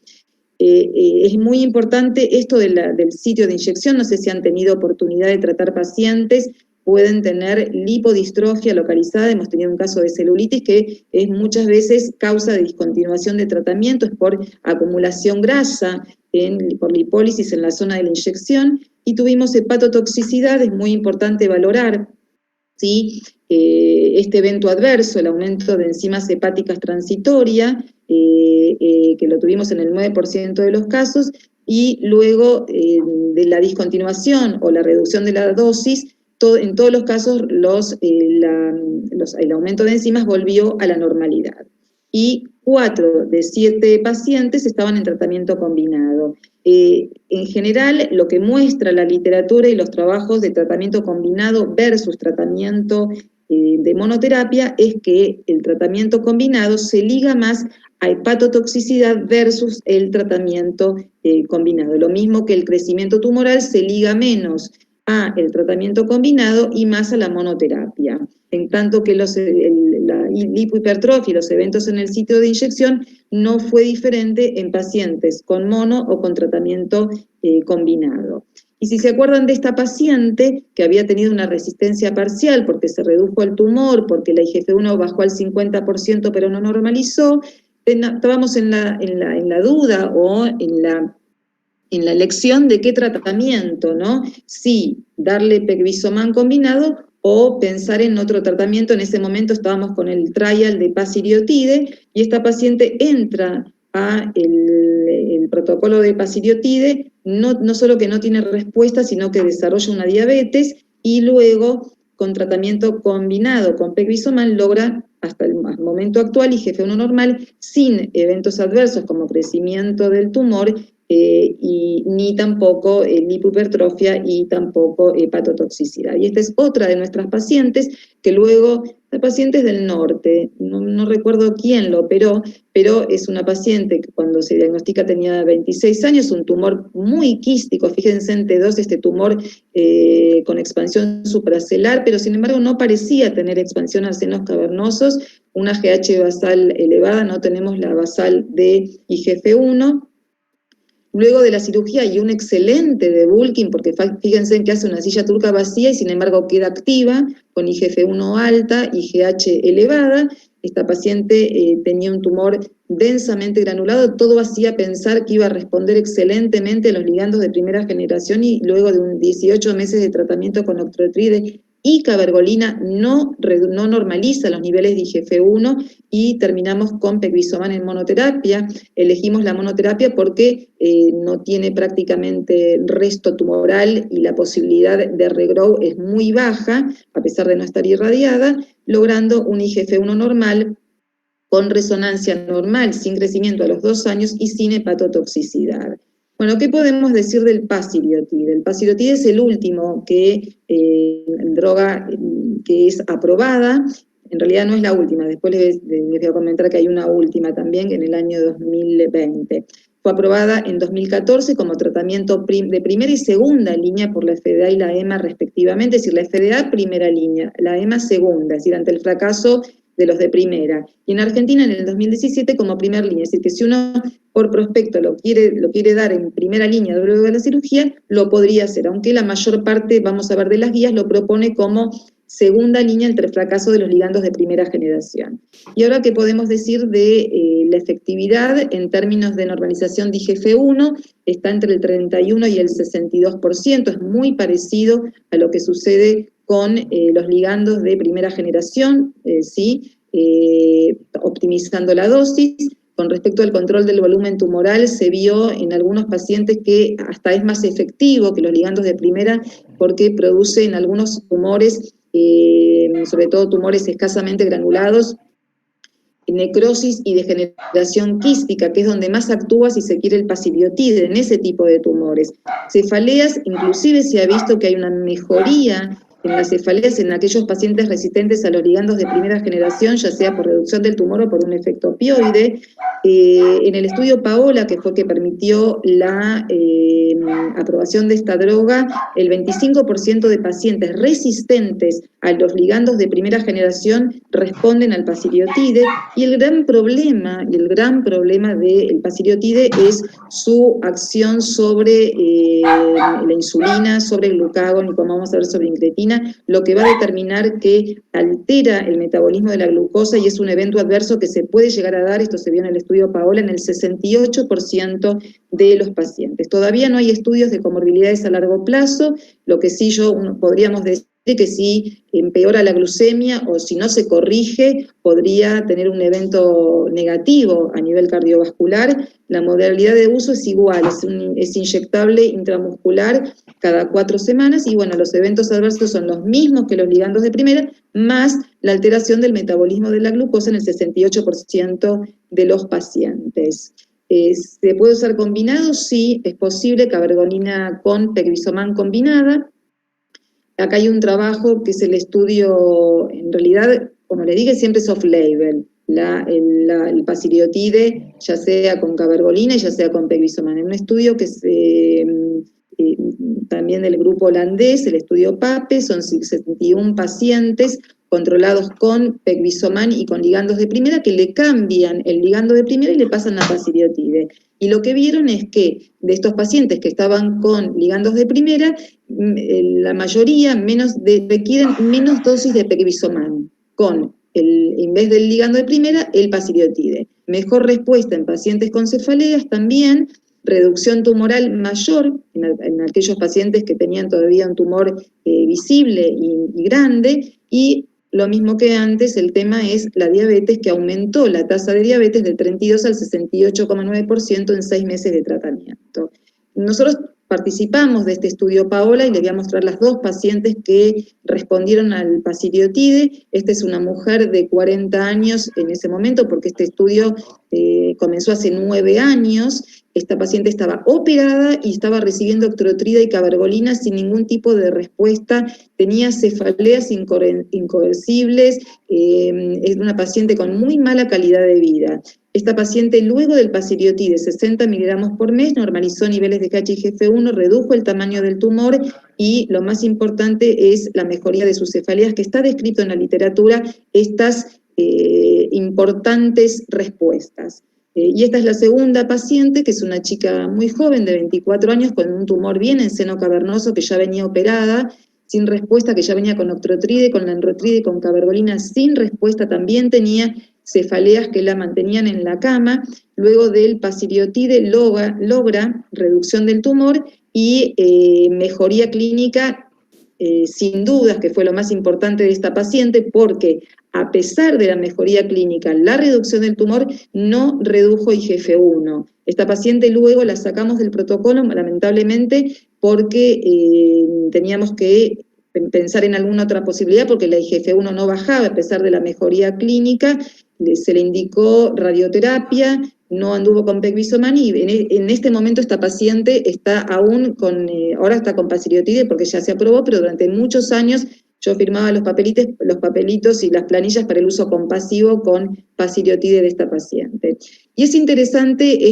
Es muy importante esto del sitio de inyección. No sé si han tenido oportunidad de tratar pacientes, pueden tener lipodistrofia localizada. Hemos tenido un caso de celulitis que es muchas veces causa de discontinuación de tratamiento, es por acumulación grasa, por lipólisis en la zona de la inyección, y tuvimos hepatotoxicidad. Es muy importante valorar, ¿sí?, este evento adverso, el aumento de enzimas hepáticas transitorias, que lo tuvimos en el 9% de los casos, y luego de la discontinuación o la reducción de la dosis, en todos los casos el aumento de enzimas volvió a la normalidad. Y 4 de 7 pacientes estaban en tratamiento combinado. En general, lo que muestra la literatura y los trabajos de tratamiento combinado versus tratamiento de monoterapia es que el tratamiento combinado se liga más a hepatotoxicidad versus el tratamiento combinado. Lo mismo que el crecimiento tumoral se liga menos a el tratamiento combinado y más a la monoterapia. En tanto que la lipohipertrofia y los eventos en el sitio de inyección no fue diferente en pacientes con mono o con tratamiento combinado. Y si se acuerdan de esta paciente que había tenido una resistencia parcial porque se redujo el tumor, porque la IGF-1 bajó al 50% pero no normalizó, estábamos en la duda o en la elección de qué tratamiento, ¿no? Si darle pegvisomán combinado o pensar en otro tratamiento. En ese momento estábamos con el trial de pasiriotide, y esta paciente entra a el protocolo de pasiriotide, no solo que no tiene respuesta, sino que desarrolla una diabetes, y luego con tratamiento combinado con pegvisomán logra hasta el momento actual IGF-1 normal, sin eventos adversos como crecimiento del tumor, ni tampoco lipohipertrofia y tampoco hepatotoxicidad. Y esta es otra de nuestras pacientes que luego, la paciente es del norte, no recuerdo quién lo operó, pero es una paciente que cuando se diagnostica tenía 26 años, un tumor muy quístico, fíjense en T2, este tumor con expansión supracelular, pero sin embargo no parecía tener expansión a senos cavernosos, una GH basal elevada, no tenemos la basal de IGF-1. Luego de la cirugía hay un excelente debulking, porque fíjense que hace una silla turca vacía y sin embargo queda activa, con IGF-1 alta y GH elevada. Esta paciente tenía un tumor densamente granulado, todo hacía pensar que iba a responder excelentemente a los ligandos de primera generación y luego de 18 meses de tratamiento con octreotide y cabergolina no normaliza los niveles de IGF-1 y terminamos con pegvisomán en monoterapia. Elegimos la monoterapia porque no tiene prácticamente resto tumoral y la posibilidad de regrow es muy baja, a pesar de no estar irradiada, logrando un IGF-1 normal con resonancia normal, sin crecimiento a los 2 años y sin hepatotoxicidad. Bueno, ¿qué podemos decir del pasirotide? El pasirotide es el último droga que es aprobada, en realidad no es la última, después les voy a comentar que hay una última también en el año 2020. Fue aprobada en 2014 como tratamiento de primera y segunda línea por la FDA y la EMA respectivamente, es decir, la FDA primera línea, la EMA segunda, es decir, ante el fracaso de los de primera. Y en Argentina en el 2017 como primera línea, es decir, que si uno por prospecto lo quiere dar en primera línea luego de la cirugía, lo podría hacer, aunque la mayor parte, vamos a ver, de las guías lo propone como segunda línea entre el fracaso de los ligandos de primera generación. Y ahora, ¿qué podemos decir de la efectividad en términos de normalización de IGF-1? Está entre el 31 y el 62%, es muy parecido a lo que sucede con los ligandos de primera generación, optimizando la dosis. Con respecto al control del volumen tumoral, se vio en algunos pacientes que hasta es más efectivo que los ligandos de primera porque produce en algunos tumores, sobre todo tumores escasamente granulados, necrosis y degeneración quística, que es donde más actúa si se quiere el pasirotide en ese tipo de tumores. Cefaleas, inclusive se ha visto que hay una mejoría en las cefaleas en aquellos pacientes resistentes a los ligandos de primera generación, ya sea por reducción del tumor o por un efecto opioide. En el estudio Paola, que fue que permitió la aprobación de esta droga, el 25% de pacientes resistentes a los ligandos de primera generación responden al pasirotide, y el gran problema del pasirotide es su acción sobre la insulina, sobre el glucagón y como vamos a ver sobre incretina, lo que va a determinar que altera el metabolismo de la glucosa y es un evento adverso que se puede llegar a dar, esto se vio en el estudio Paola, en el 68% de los pacientes. Todavía no hay estudios de comorbilidades a largo plazo, lo que sí podríamos decir que si empeora la glucemia o si no se corrige, podría tener un evento negativo a nivel cardiovascular. La modalidad de uso es igual, es inyectable intramuscular cada 4 semanas, y bueno, los eventos adversos son los mismos que los ligandos de primera, más la alteración del metabolismo de la glucosa en el 68% de los pacientes. ¿Se puede usar combinado? Sí, es posible, cabergolina con pegvisomán combinada. Acá hay un trabajo que es el estudio, en realidad, como le dije, siempre es off-label, el pasirotide, ya sea con cabergolina y ya sea con pegvisomán. En un estudio que es también del grupo holandés, el estudio PAPE, son 61 pacientes controlados con pegvisomán y con ligandos de primera, que le cambian el ligando de primera y le pasan a pasirotide. Y lo que vieron es que de estos pacientes que estaban con ligandos de primera, la mayoría requieren menos dosis de pegvisomán, en vez del ligando de primera, el pasirotide. Mejor respuesta en pacientes con cefaleas también, reducción tumoral mayor en aquellos pacientes que tenían todavía un tumor visible y grande, y lo mismo que antes, el tema es la diabetes, que aumentó la tasa de diabetes del 32 al 68,9% en 6 meses de tratamiento. Nosotros participamos de este estudio Paola y les voy a mostrar las dos pacientes que respondieron al pasiriotide. Esta es una mujer de 40 años en ese momento, porque este estudio comenzó hace 9 años. Esta paciente estaba operada y estaba recibiendo octreotida y cabergolina sin ningún tipo de respuesta, tenía cefaleas incoercibles, es una paciente con muy mala calidad de vida. Esta paciente, luego del pasiriotide, 60 miligramos por mes, normalizó niveles de GHIGF1, redujo el tamaño del tumor y lo más importante es la mejoría de sus cefaleas, que está descrito en la literatura, estas importantes respuestas. Y esta es la segunda paciente, que es una chica muy joven, de 24 años, con un tumor bien en seno cavernoso, que ya venía operada, sin respuesta, que ya venía con octreotide, con lanreotide, con cabergolina, sin respuesta, también tenía cefaleas que la mantenían en la cama. Luego del pasiriotide logra reducción del tumor y mejoría clínica, sin dudas, que fue lo más importante de esta paciente, porque a pesar de la mejoría clínica, la reducción del tumor no redujo IGF-1. Esta paciente luego la sacamos del protocolo, lamentablemente, porque teníamos que pensar en alguna otra posibilidad, porque la IGF-1 no bajaba a pesar de la mejoría clínica. Se le indicó radioterapia, no anduvo con pegvisomán, y en este momento esta paciente está aún con, ahora está con pasiriotide porque ya se aprobó, pero durante muchos años yo firmaba los papelitos y las planillas para el uso compasivo con pasiriotide de esta paciente. Y es interesante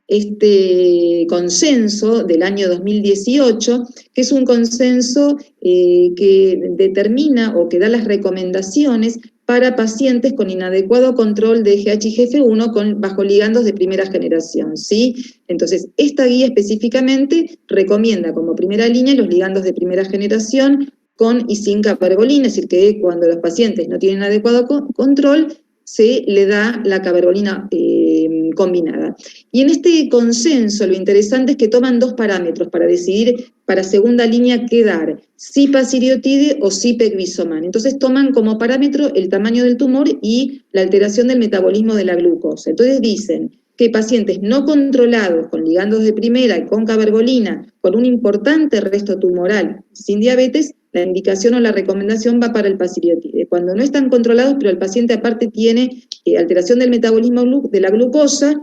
este consenso del año 2018, que es un consenso que determina o que da las recomendaciones para pacientes con inadecuado control de GHIGF1 bajo ligandos de primera generación, ¿sí? Entonces, esta guía específicamente recomienda como primera línea los ligandos de primera generación con y sin cabergolina, es decir, que cuando los pacientes no tienen adecuado control, se le da la cabergolina combinada. Y en este consenso lo interesante es que toman 2 parámetros para decidir para segunda línea qué dar, si pasiriotide o si pegvisomán. Entonces toman como parámetro el tamaño del tumor y la alteración del metabolismo de la glucosa. Entonces dicen que pacientes no controlados con ligandos de primera y con cabergolina, con un importante resto tumoral sin diabetes, la indicación o la recomendación va para el pasiriotide. Cuando no están controlados, pero el paciente aparte tiene alteración del metabolismo de la glucosa,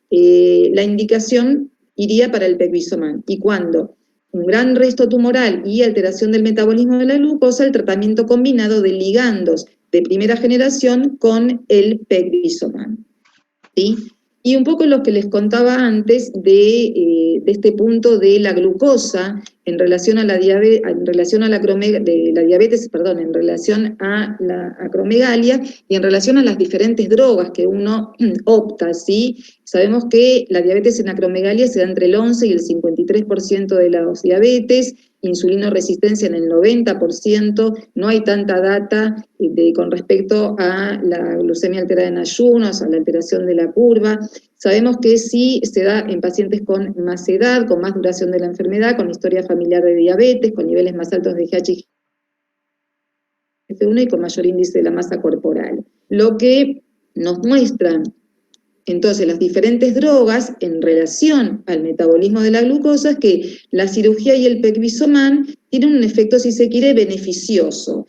la indicación iría para el pegvisomán. Y cuando un gran resto tumoral y alteración del metabolismo de la glucosa, el tratamiento combinado de ligandos de primera generación con el pegvisomán, ¿sí? Y un poco lo que les contaba antes de este punto de la glucosa en relación a la diabetes, en relación a la acromegalia y en relación a las diferentes drogas que uno opta, ¿sí? Sabemos que la diabetes en acromegalia se da entre el 11 y el 53% de las diabetes, insulinoresistencia en el 90%, no hay tanta data con respecto a la glucemia alterada en ayunos, a la alteración de la curva. Sabemos que sí se da en pacientes con más edad, con más duración de la enfermedad, con historia familiar de diabetes, con niveles más altos de GHIGF1 y con mayor índice de la masa corporal. Lo que nos muestran entonces las diferentes drogas en relación al metabolismo de la glucosa es que la cirugía y el pegvisomán tienen un efecto, si se quiere, beneficioso,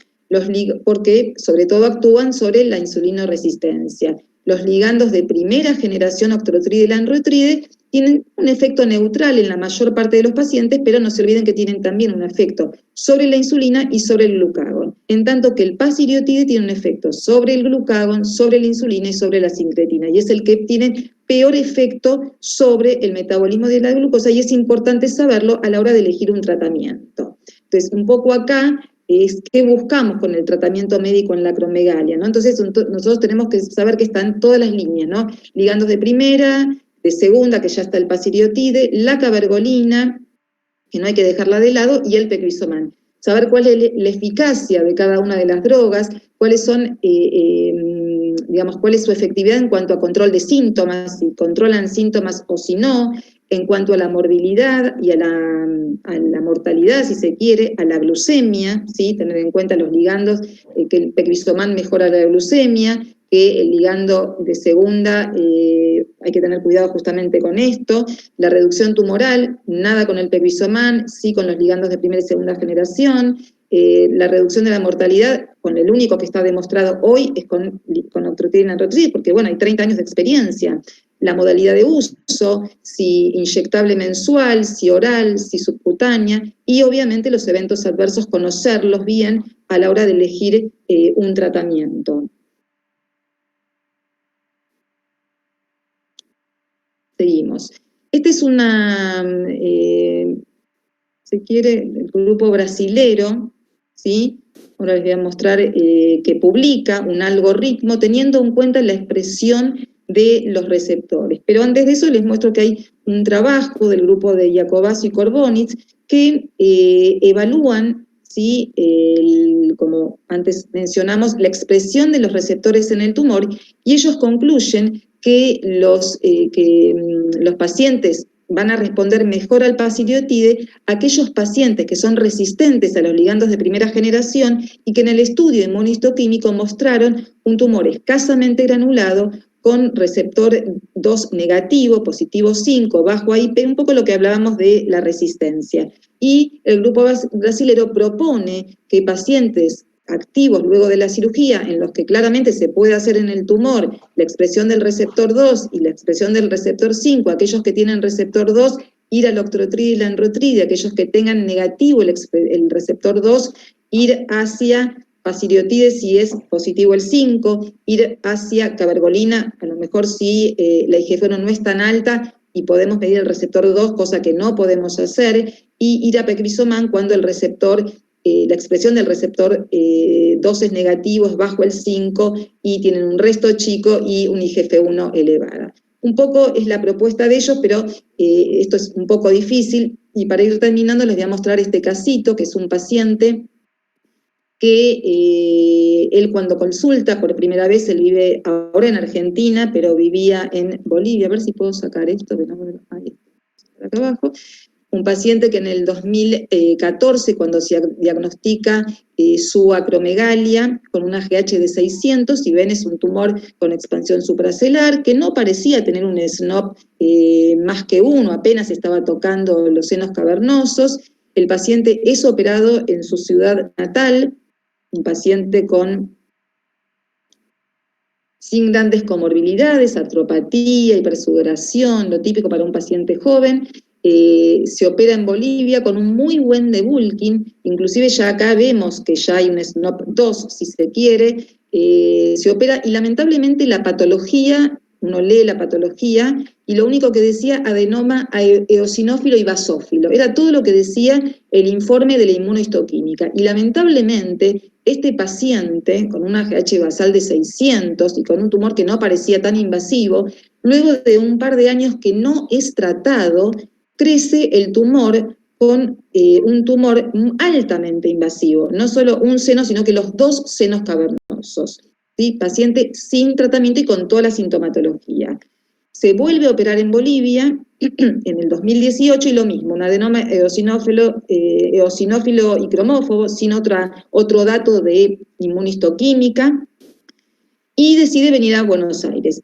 porque sobre todo actúan sobre la insulinoresistencia. Los ligandos de primera generación, octreotide y lanreotide, tienen un efecto neutral en la mayor parte de los pacientes, pero no se olviden que tienen también un efecto sobre la insulina y sobre el glucagón, en tanto que el pasiriotide tiene un efecto sobre el glucagón, sobre la insulina y sobre la sincretina, y es el que tiene peor efecto sobre el metabolismo de la glucosa, y es importante saberlo a la hora de elegir un tratamiento. Entonces, un poco acá es qué buscamos con el tratamiento médico en la acromegalia, ¿no? Entonces, nosotros tenemos que saber que están todas las líneas, ¿no? Ligandos de primera, de segunda, que ya está el pasiriotide, la cabergolina, que no hay que dejarla de lado, y el pegvisomán. Saber cuál es la eficacia de cada una de las drogas, cuáles son, cuál es su efectividad en cuanto a control de síntomas, si controlan síntomas o si no, en cuanto a la morbilidad y a la mortalidad, si se quiere, a la glucemia, ¿sí? Tener en cuenta los ligandos, que el pegvisomán mejora la glucemia, que el ligando de segunda, hay que tener cuidado justamente con esto. La reducción tumoral, nada con el pegvisomán, sí con los ligandos de primera y segunda generación. La reducción de la mortalidad, con el único que está demostrado hoy, es con octreotide y lanreotide, porque bueno, hay 30 años de experiencia. La modalidad de uso, si inyectable mensual, si oral, si subcutánea, y obviamente los eventos adversos, conocerlos bien a la hora de elegir un tratamiento. Seguimos. Este es si quiere, el grupo brasilero, ¿sí? Ahora les voy a mostrar que publica un algoritmo teniendo en cuenta la expresión de los receptores. Pero antes de eso les muestro que hay un trabajo del grupo de Jacobacci y Corbonitz que evalúan, ¿sí? Como antes mencionamos, la expresión de los receptores en el tumor, y ellos concluyen que los pacientes van a responder mejor al pacireotide aquellos pacientes que son resistentes a los ligandos de primera generación y que en el estudio inmunistoquímico mostraron un tumor escasamente granulado con receptor 2 negativo, positivo 5, bajo AIP, un poco lo que hablábamos de la resistencia. Y el grupo brasilero propone que pacientes activos luego de la cirugía, en los que claramente se puede hacer en el tumor la expresión del receptor 2 y la expresión del receptor 5, aquellos que tienen receptor 2, ir al octreotide y lanreotide, aquellos que tengan negativo el receptor 2, ir hacia pacireotide si es positivo el 5, ir hacia cabergolina, a lo mejor si la IGF-1 no es tan alta y podemos medir el receptor 2, cosa que no podemos hacer, y ir a pegvisomán cuando el receptor la expresión del receptor 2 es negativo, es bajo el 5, y tienen un resto chico y un IGF-1 elevada. Un poco es la propuesta de ellos, pero esto es un poco difícil, y para ir terminando les voy a mostrar este casito, que es un paciente que él cuando consulta por primera vez, él vive ahora en Argentina, pero vivía en Bolivia, a ver si puedo sacar esto, que no, ahí está, acá abajo. Un paciente que en el 2014, cuando se diagnostica su acromegalia con una GH de 600, si ven es un tumor con expansión supracelular, que no parecía tener un SNOP más que 1, apenas estaba tocando los senos cavernosos. El paciente es operado en su ciudad natal, un paciente sin grandes comorbilidades, artropatía, hipersudoración, lo típico para un paciente joven. Se opera en Bolivia con un muy buen debulking, inclusive ya acá vemos que ya hay un SNOP 2, si se quiere, se opera, y lamentablemente la patología, uno lee la patología, y lo único que decía adenoma eosinófilo y basófilo, era todo lo que decía el informe de la inmunohistoquímica, y lamentablemente este paciente, con una GH basal de 600 y con un tumor que no parecía tan invasivo, luego de un par de años que no es tratado, crece el tumor con un tumor altamente invasivo, no solo un seno, sino que los 2 senos cavernosos, ¿sí? Paciente sin tratamiento y con toda la sintomatología. Se vuelve a operar en Bolivia en el 2018 y lo mismo, un adenoma eosinófilo y cromófobo, sin otro dato de inmunistoquímica, y decide venir a Buenos Aires.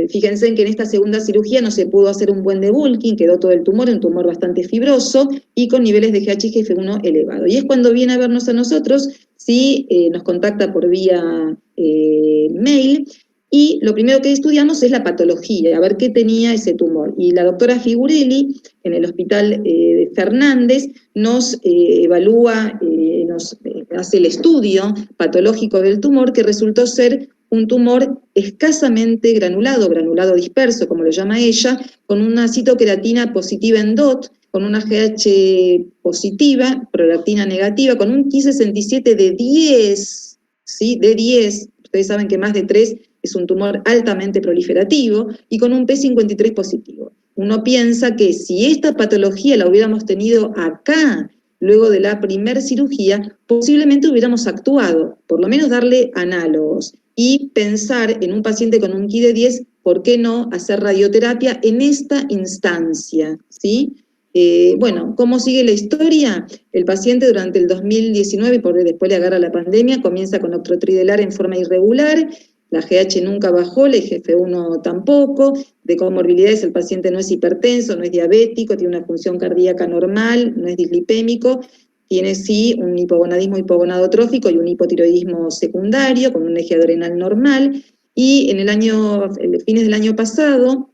Fíjense en que en esta segunda cirugía no se pudo hacer un buen debulking, quedó todo el tumor, un tumor bastante fibroso y con niveles de GH-IGF-1 elevado. Y es cuando viene a vernos a nosotros, sí, nos contacta por vía mail, y lo primero que estudiamos es la patología, a ver qué tenía ese tumor. Y la doctora Figurelli, en el hospital de Fernández, nos evalúa, nos hace el estudio patológico del tumor, que resultó ser un tumor escasamente granulado disperso, como lo llama ella, con una citoqueratina positiva en DOT, con una GH positiva, prolactina negativa, con un Ki-67 de 10, ¿sí? De 10, ustedes saben que más de 3 es un tumor altamente proliferativo, y con un P53 positivo. Uno piensa que si esta patología la hubiéramos tenido acá, luego de la primer cirugía, posiblemente hubiéramos actuado, por lo menos darle análogos, y pensar en un paciente con un Ki de 10, ¿por qué no hacer radioterapia en esta instancia? ¿Sí? Bueno, ¿cómo sigue la historia? El paciente durante el 2019, porque después le agarra la pandemia, comienza con octrotridelar en forma irregular, la GH nunca bajó, la IGF-1 tampoco, de comorbilidades el paciente no es hipertenso, no es diabético, tiene una función cardíaca normal, no es dislipémico, tiene sí un hipogonadismo hipogonadotrófico y un hipotiroidismo secundario, con un eje adrenal normal, y en fines del año pasado,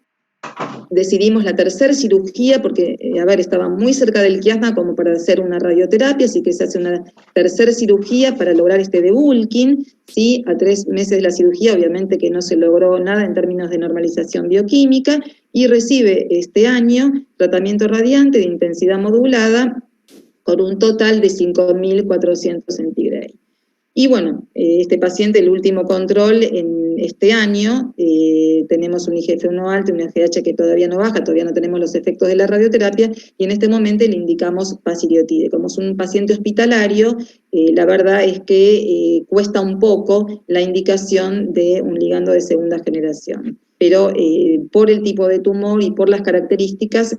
decidimos la tercera cirugía, porque, estaba muy cerca del quiasma como para hacer una radioterapia, así que se hace una tercera cirugía para lograr este debulking, ¿sí? A 3 meses de la cirugía, obviamente que no se logró nada en términos de normalización bioquímica, y recibe este año tratamiento radiante de intensidad modulada, con un total de 5.400 centigrados. Y bueno, este paciente, el último control en este año, tenemos un IGF-1 alto y una GH que todavía no baja, todavía no tenemos los efectos de la radioterapia, y en este momento le indicamos pasiriotide. Como es un paciente hospitalario, la verdad es que cuesta un poco la indicación de un ligando de segunda generación. Pero por el tipo de tumor y por las características,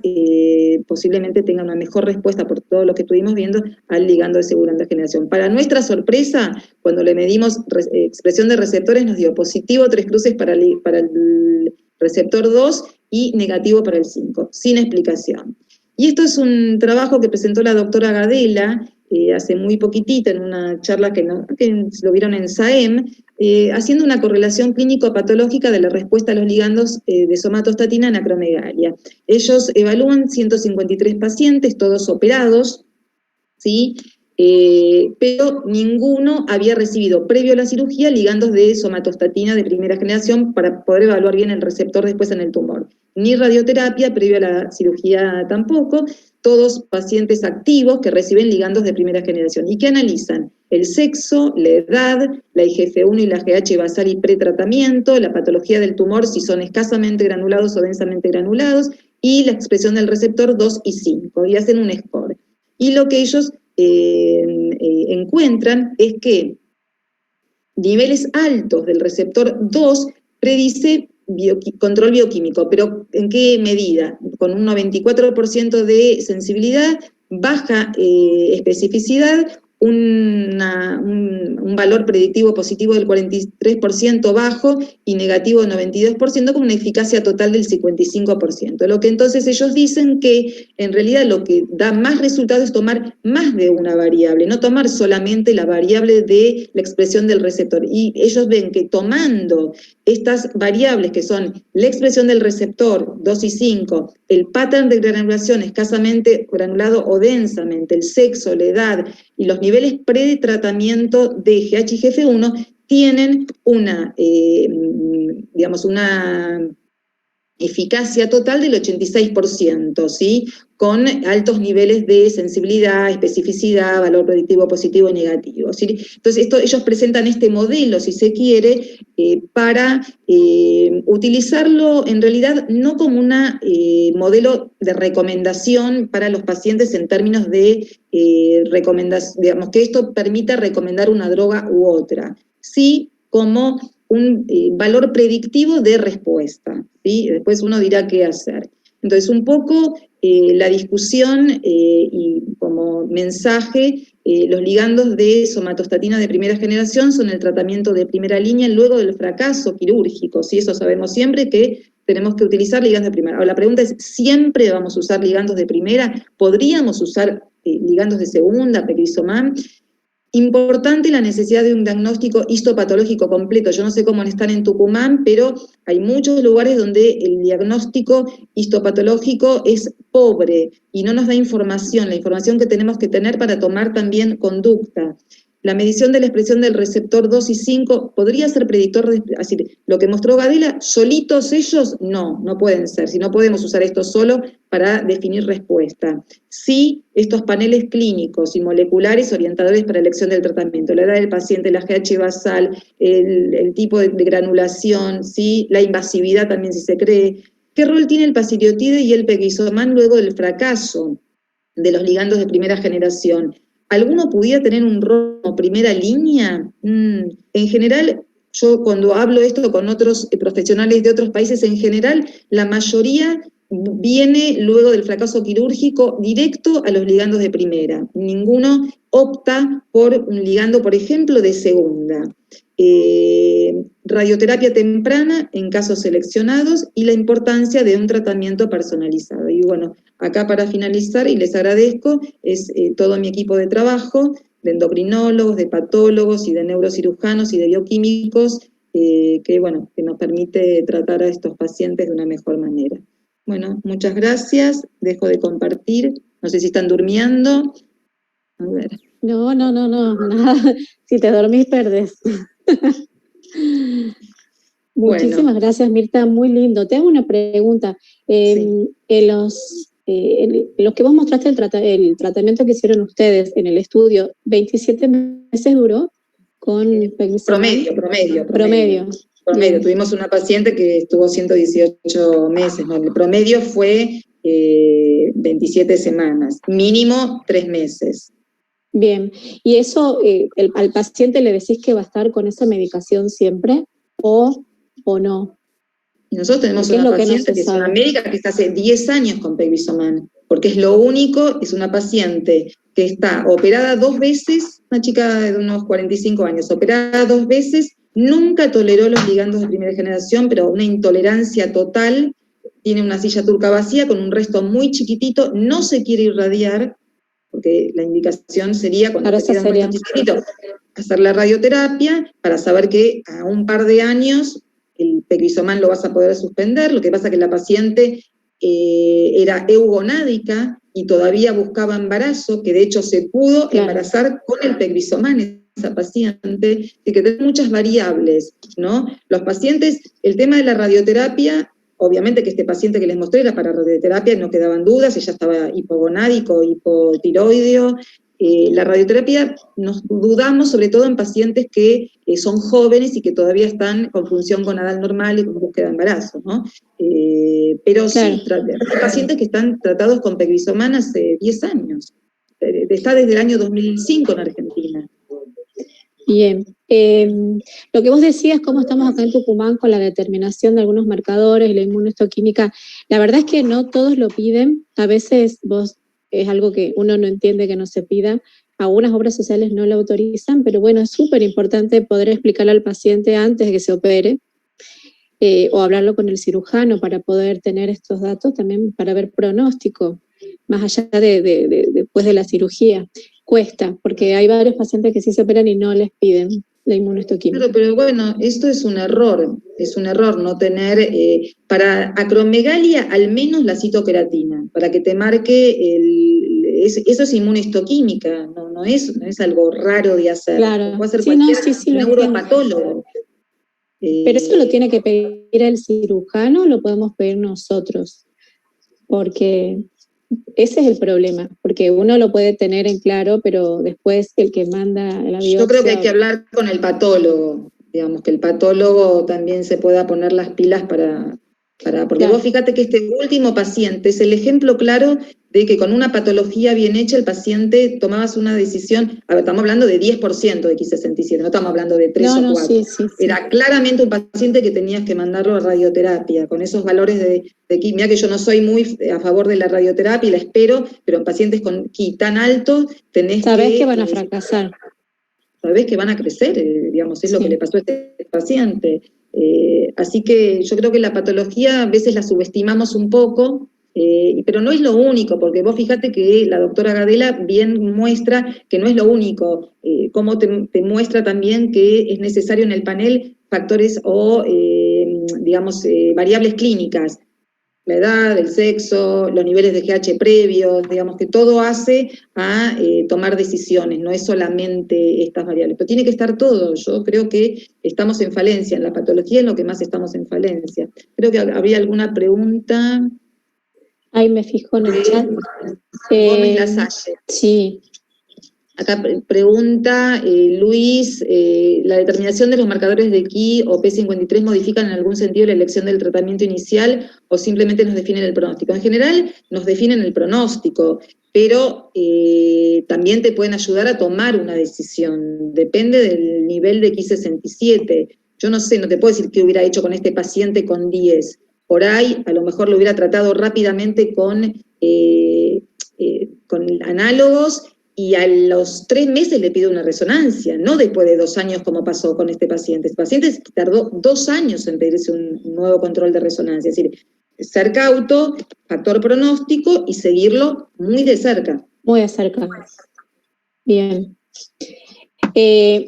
posiblemente tenga una mejor respuesta por todo lo que estuvimos viendo al ligando de segunda generación. Para nuestra sorpresa, cuando le medimos expresión de receptores, nos dio positivo 3 cruces para el receptor 2 y negativo para el 5, sin explicación. Y esto es un trabajo que presentó la doctora Gadela hace muy poquitito en una charla que lo vieron en SAEM, haciendo una correlación clínico-patológica de la respuesta a los ligandos de somatostatina en acromegalia. Ellos evalúan 153 pacientes, todos operados, ¿sí? Pero ninguno había recibido previo a la cirugía ligandos de somatostatina de primera generación para poder evaluar bien el receptor después en el tumor. Ni radioterapia previo a la cirugía tampoco, todos pacientes activos que reciben ligandos de primera generación. ¿Y qué analizan? El sexo, la edad, la IGF-1 y la GH basal y pretratamiento, la patología del tumor, si son escasamente granulados o densamente granulados, y la expresión del receptor 2 y 5, y hacen un score. Y lo que ellos encuentran es que niveles altos del receptor 2 predice control bioquímico, pero ¿en qué medida? Con un 94% de sensibilidad, baja especificidad, un valor predictivo positivo del 43% bajo y negativo del 92%, con una eficacia total del 55%. Lo que entonces ellos dicen que en realidad lo que da más resultados es tomar más de una variable, no tomar solamente la variable de la expresión del receptor. Y ellos ven que tomando estas variables que son la expresión del receptor 2 y 5, el pattern de granulación escasamente granulado o densamente, el sexo, la edad y los niveles pretratamiento de GH y GF1 tienen una eficacia total del 86%, ¿sí? Con altos niveles de sensibilidad, especificidad, valor predictivo positivo y negativo, ¿sí? Entonces ellos presentan este modelo, si se quiere, para utilizarlo en realidad no como un modelo de recomendación para los pacientes en términos de recomendación, que esto permita recomendar una droga u otra, sí como un valor predictivo de respuesta, ¿sí? Después uno dirá qué hacer. Entonces, un poco la discusión y como mensaje, los ligandos de somatostatina de primera generación son el tratamiento de primera línea luego del fracaso quirúrgico, ¿sí? Eso sabemos siempre que tenemos que utilizar ligandos de primera. Ahora, la pregunta es, ¿siempre vamos a usar ligandos de primera? ¿Podríamos usar ligandos de segunda, pecrizumab? Importante la necesidad de un diagnóstico histopatológico completo. Yo no sé cómo están en Tucumán, pero hay muchos lugares donde el diagnóstico histopatológico es pobre y no nos da información, la información que tenemos que tener para tomar también conducta. La medición de la expresión del receptor 2 y 5 podría ser predictor de, así, lo que mostró Gadela, solitos ellos, no pueden ser, si no podemos usar esto solo para definir respuesta. Sí, estos paneles clínicos y moleculares orientadores para elección del tratamiento, la edad del paciente, la GH basal, el tipo de granulación, ¿sí? La invasividad también si se cree. ¿Qué rol tiene el pasiriotide y el peguizumab luego del fracaso de los ligandos de primera generación? ¿Alguno pudiera tener un rol como primera línea? En general, yo cuando hablo esto con otros profesionales de otros países, en general, la mayoría viene luego del fracaso quirúrgico directo a los ligandos de primera. Ninguno opta por un ligando, por ejemplo, de segunda. radioterapia temprana en casos seleccionados y la importancia de un tratamiento personalizado. Y bueno, acá para finalizar, y les agradezco, es todo mi equipo de trabajo, de endocrinólogos, de patólogos y de neurocirujanos y de bioquímicos, que nos permite tratar a estos pacientes de una mejor manera. Bueno, muchas gracias, dejo de compartir, no sé si están durmiendo. A ver. No, nada. Si te dormís, perdés. Muchísimas gracias, Mirta, muy lindo. Te hago una pregunta. En los que vos mostraste el tratamiento que hicieron ustedes en el estudio, 27 meses duró con promedio. Tuvimos una paciente que estuvo 118 meses, ¿no? El promedio fue 27 semanas, mínimo 3 meses. Bien, y eso, ¿al paciente le decís que va a estar con esa medicación siempre o no? Y nosotros tenemos una paciente que es una médica que está hace 10 años con Pegvisomán, porque es lo único, es una paciente que está operada 2 veces, una chica de unos 45 años, operada 2 veces, nunca toleró los ligandos de primera generación, pero una intolerancia total, tiene una silla turca vacía con un resto muy chiquitito, no se quiere irradiar, porque la indicación sería, cuando te quedan muy chiquititos, hacer la radioterapia para saber que a un par de años el Pegvisomán lo vas a poder suspender. Lo que pasa es que la paciente era eugonádica y todavía buscaba embarazo, que de hecho se pudo embarazar con el Pegvisomán, esa paciente, que tiene muchas variables, ¿no? Los pacientes, el tema de la radioterapia, obviamente que este paciente que les mostré era para radioterapia, no quedaban dudas, ella estaba hipogonádico, hipotiroideo. La radioterapia nos dudamos sobre todo en pacientes que son jóvenes y que todavía están con función gonadal normal y con búsqueda de embarazo, ¿no? Pero sí, hay pacientes que están tratados con Pegvisomán hace 10 años. Está desde el año 2005 en Argentina. Bien, lo que vos decías, cómo estamos acá en Tucumán con la determinación de algunos marcadores y la inmunohistoquímica, la verdad es que no todos lo piden, a veces es algo que uno no entiende que no se pida, algunas obras sociales no lo autorizan, pero bueno, es súper importante poder explicarle al paciente antes de que se opere, o hablarlo con el cirujano para poder tener estos datos, también para ver pronóstico, más allá de después de la cirugía. Cuesta, porque hay varios pacientes que sí se operan y no les piden la inmunohistoquímica. Claro, pero bueno, esto es un error no tener, para acromegalia al menos la citocreatina, para que te marque eso es inmunohistoquímica, no es algo raro de hacer. Claro, puede hacer cualquier neuropatólogo. Pero eso lo tiene que pedir el cirujano o lo podemos pedir nosotros, porque ese es el problema, porque uno lo puede tener en claro, pero después el que manda la biopsia... Yo creo que hay que hablar con el patólogo, digamos, que el patólogo también se pueda poner las pilas porque vos fíjate que este último paciente es el ejemplo claro de que con una patología bien hecha el paciente tomabas una decisión, a ver, estamos hablando de 10% de X67, no estamos hablando de 3 o 4. Sí. Era claramente un paciente que tenías que mandarlo a radioterapia, con esos valores de Ki. Mirá que yo no soy muy a favor de la radioterapia y la espero, pero en pacientes con Ki tan altos tenés Sabés que van a fracasar. Sabés que van a crecer, digamos, es lo que le pasó a este paciente. Así que yo creo que la patología a veces la subestimamos un poco, pero no es lo único, porque vos fíjate que la doctora Gadela bien muestra que no es lo único, cómo te muestra también que es necesario en el panel factores o, variables clínicas, la edad, el sexo, los niveles de GH previos, digamos que todo hace a tomar decisiones, no es solamente estas variables, pero tiene que estar todo. Yo creo que estamos en falencia, en la patología es lo que más estamos en falencia. Creo que habría alguna pregunta. Ahí me fijo en el chat. Gómez Lasalle. Sí. Acá pregunta Luis, ¿la determinación de los marcadores de Ki o P53 modifican en algún sentido la elección del tratamiento inicial o simplemente nos definen el pronóstico? En general nos definen el pronóstico, pero también te pueden ayudar a tomar una decisión, depende del nivel de Ki67. Yo no sé, no te puedo decir qué hubiera hecho con este paciente con 10. Por ahí a lo mejor lo hubiera tratado rápidamente con análogos, y a los 3 meses le pide una resonancia, no después de 2 años como pasó con este paciente. Este paciente tardó 2 años en pedirse un nuevo control de resonancia, es decir, ser cauto, factor pronóstico y seguirlo muy de cerca. Muy de cerca. Bien.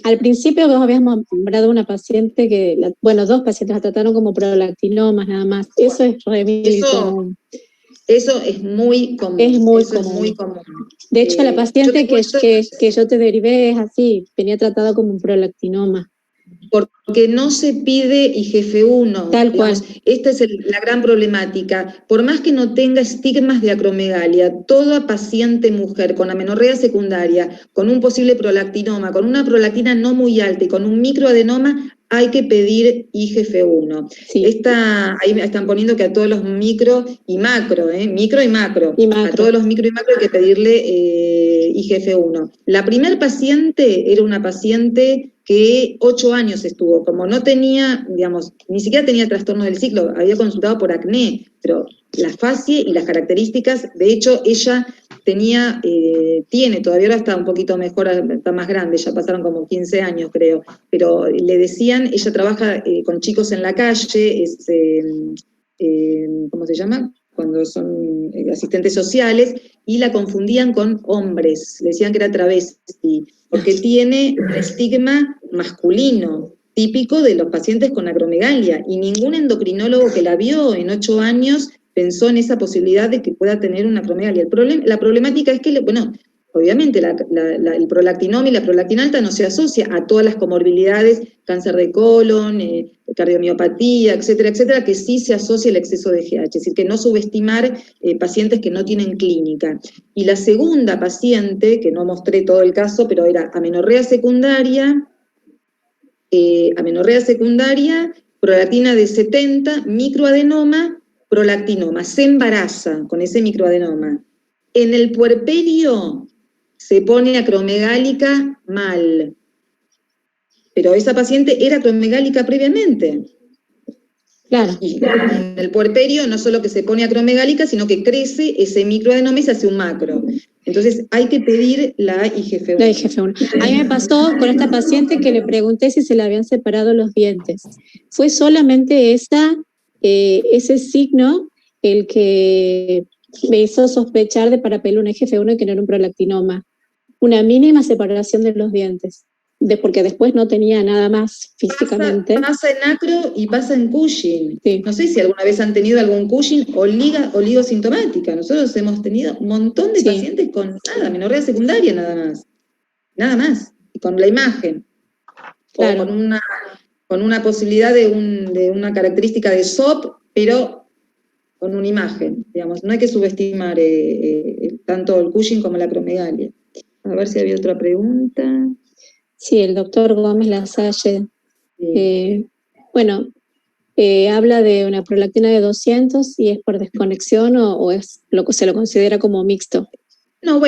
Al principio vos habías nombrado una paciente que, dos pacientes la trataron como prolactinomas nada más. Eso es común. Eso es muy común. Es muy común. De hecho, la paciente que yo te derivé es así, venía tratada como un prolactinoma. Porque no se pide IGF-1. Tal cual. Esta es la gran problemática. Por más que no tenga estigmas de acromegalia, toda paciente mujer con amenorrea secundaria, con un posible prolactinoma, con una prolactina no muy alta y con un microadenoma, hay que pedir IGF-1. Sí. Ahí me están poniendo que a todos los micro y macro, micro y macro. A todos los micro y macro hay que pedirle IGF-1. La primer paciente era una paciente que 8 años estuvo, como no tenía, digamos, ni siquiera tenía trastorno del ciclo, había consultado por acné, pero la fascie y las características, de hecho, ella tiene, todavía ahora está un poquito mejor, está más grande, ya pasaron como 15 años, creo, pero le decían, ella trabaja con chicos en la calle, ¿cómo se llama?, cuando son asistentes sociales, y la confundían con hombres, le decían que era travesti, porque tiene un estigma masculino, típico de los pacientes con acromegalia, y ningún endocrinólogo que la vio en 8 años pensó en esa posibilidad de que pueda tener una acromegalia. La problemática es que, obviamente el prolactinoma y la prolactina alta no se asocia a todas las comorbilidades, cáncer de colon, cardiomiopatía, etcétera, etcétera, que sí se asocia el exceso de GH, es decir, que no subestimar pacientes que no tienen clínica. Y la segunda paciente, que no mostré todo el caso, pero era amenorrea secundaria, prolactina de 70, microadenoma, prolactinoma, se embaraza con ese microadenoma. En el puerperio se pone acromegálica mal, pero esa paciente era acromegálica previamente. Claro. Y en el puerperio no solo que se pone acromegálica, sino que crece ese microadenoma y se hace un macro. Entonces hay que pedir la IGF-1. La IGF-1. A mí me pasó con esta paciente que le pregunté si se le habían separado los dientes. Fue solamente ese signo el que me hizo sospechar de para pedirle un IGF-1 y que no era un prolactinoma. Una mínima separación de los dientes, porque después no tenía nada más físicamente. Pasa en acro y pasa en Cushing. Sí. No sé si alguna vez han tenido algún Cushing o oligosintomática. Nosotros hemos tenido un montón de pacientes con amenorrea secundaria nada más, y con la imagen. Claro. O con una posibilidad de una característica de SOP, pero con una imagen, digamos. No hay que subestimar tanto el Cushing como la acromegalia. A ver si había otra pregunta. Sí, el doctor Gómez Lasalle. Sí. Habla de una prolactina de 200 y es por desconexión o se lo considera como mixto. No,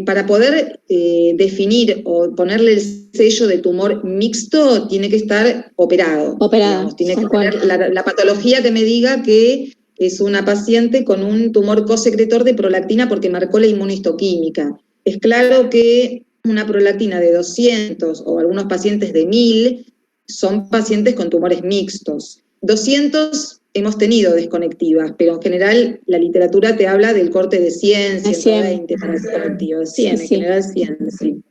para poder definir o ponerle el sello de tumor mixto, tiene que estar operado. Digamos, tiene que tener la patología que me diga que es una paciente con un tumor cosecretor de prolactina porque marcó la inmunohistoquímica. Es claro que una prolactina de 200 o algunos pacientes de 1000 son pacientes con tumores mixtos. 200 hemos tenido desconectivas, pero en general la literatura te habla del corte de 100, 120 para desconectivas. 100, en general 100, sí.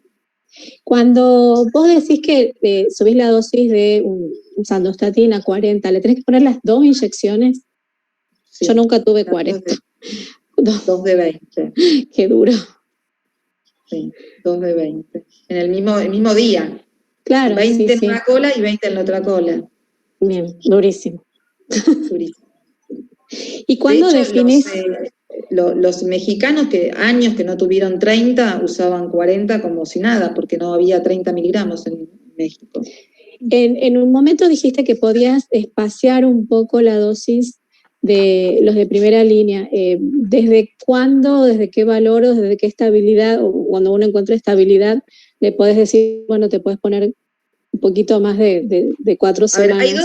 Cuando vos decís que subís la dosis de un sandostatina a 40, ¿le tenés que poner las 2 inyecciones? Sí, yo nunca tuve 40. 2 de 20. Qué duro. Sí, 2 de 20. En el mismo día. Claro, 20 en una cola y 20 en la otra cola. Bien, durísimo. Durísimo. ¿Y cuándo definís? Los mexicanos años que no tuvieron 30 usaban 40 como si nada, porque no había 30 miligramos en México. En un momento dijiste que podías espaciar un poco la dosis de los de primera línea. ¿Desde cuándo, desde qué valor o desde qué estabilidad, o cuando uno encuentra estabilidad, le podés decir, bueno, te puedes poner un poquito más de 4 semanas? A ver,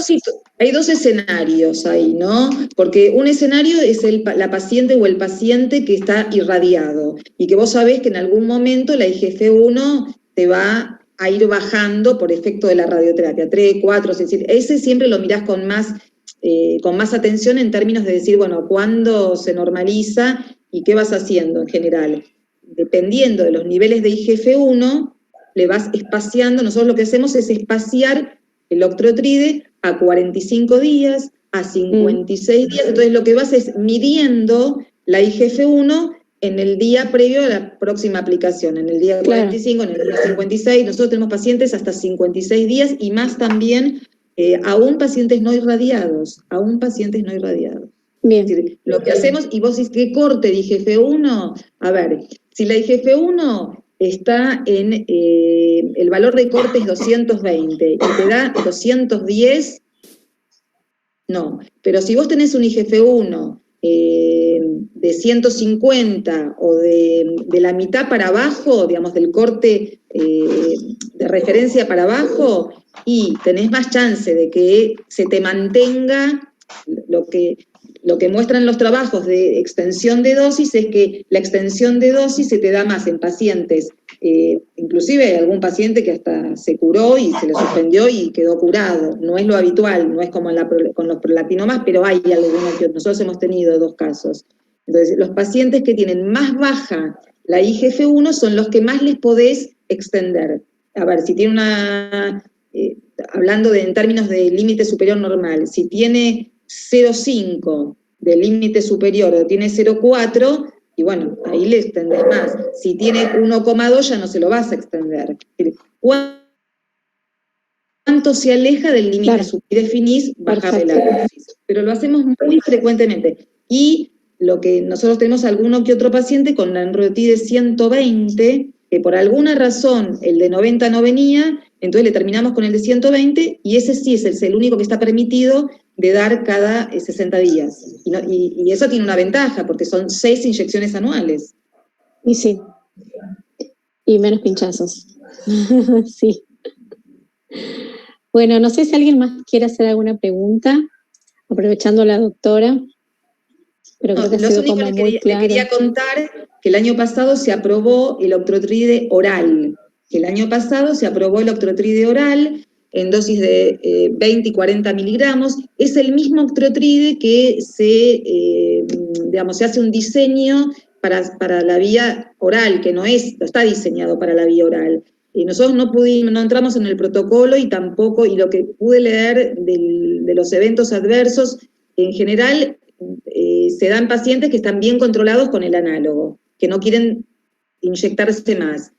Hay dos escenarios ahí, ¿no? Porque un escenario es la paciente o el paciente que está irradiado y que vos sabés que en algún momento la IGF-1 te va a ir bajando por efecto de la radioterapia, 3, 4, 6, 7. Ese siempre lo mirás con más atención en términos de decir, bueno, ¿cuándo se normaliza y qué vas haciendo en general? Dependiendo de los niveles de IGF-1, le vas espaciando. Nosotros lo que hacemos es espaciar el octrotride a 45 días, a 56 días, entonces lo que vas es midiendo la IGF-1 en el día previo a la próxima aplicación, en el día 45, en el día 56, nosotros tenemos pacientes hasta 56 días y más también, aún pacientes no irradiados, Bien. Es decir, lo que hacemos, y vos decís, ¿qué corte de IGF-1? A ver, si la IGF-1 está en, el valor de corte es 220 y te da 210, no. Pero si vos tenés un IGF-1 de 150 o de la mitad para abajo, digamos, del corte de referencia para abajo, y tenés más chance de que se te mantenga lo que muestran los trabajos de extensión de dosis es que la extensión de dosis se te da más en pacientes, inclusive hay algún paciente que hasta se curó y se le suspendió y quedó curado, no es lo habitual, no es como con los prolactinomas, pero hay algunos que nosotros hemos tenido 2 casos. Entonces, los pacientes que tienen más baja la IGF-1 son los que más les podés extender. A ver, si tiene hablando en términos de límite superior normal, si tiene 0,5 de límite superior o tiene 0,4, y bueno, ahí le extendés más. Si tiene 1,2 ya no se lo vas a extender. ¿Cuánto se aleja del límite superior? Y definís bajarle la dosis. Pero lo hacemos muy frecuentemente. Y lo que nosotros tenemos alguno que otro paciente con la lanreotide 120, que por alguna razón el de 90 no venía, entonces le terminamos con el de 120, y ese sí es el único que está permitido de dar cada 60 días. Y eso tiene una ventaja, porque son 6 inyecciones anuales. Y sí. Y menos pinchazos. Sí. Bueno, no sé si alguien más quiere hacer alguna pregunta, aprovechando a la doctora. Pero creo que ha sido como muy claro. Le quería contar que el año pasado se aprobó el octrotride oral. En dosis de 20 y 40 miligramos, es el mismo octrotride que se hace un diseño para la vía oral, que no está diseñado para la vía oral. Nosotros no entramos en el protocolo y tampoco, y lo que pude leer de los eventos adversos, en general se dan pacientes que están bien controlados con el análogo, que no quieren inyectarse más.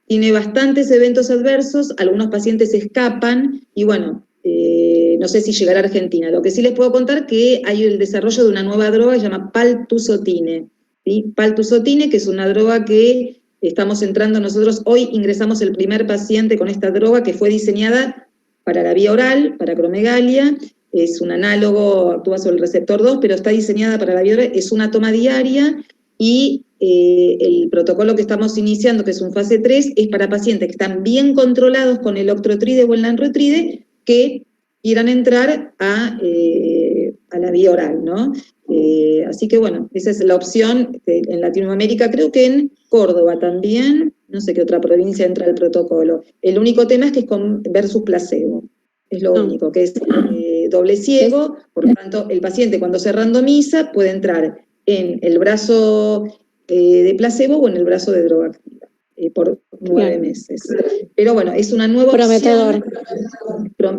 Tiene bastantes eventos adversos, algunos pacientes escapan, y bueno, no sé si llegará a Argentina. Lo que sí les puedo contar es que hay el desarrollo de una nueva droga que se llama paltusotine, ¿sí? Paltusotine, que es una droga que estamos entrando nosotros, hoy ingresamos el primer paciente con esta droga que fue diseñada para la vía oral, para acromegalia, es un análogo, actúa sobre el receptor 2, pero está diseñada para la vía oral, es una toma diaria, y el protocolo que estamos iniciando, que es un fase 3, es para pacientes que están bien controlados con el octrotride o el lanreotide, que quieran entrar a la vía oral, ¿no? Así que bueno, esa es la opción en Latinoamérica, creo que en Córdoba también, no sé qué otra provincia entra al protocolo. El único tema es que es versus placebo, es lo único, que es doble ciego, por lo tanto el paciente cuando se randomiza puede entrar en el brazo de placebo o en el brazo de droga activa, por 9 meses. Pero bueno, es una nueva opción.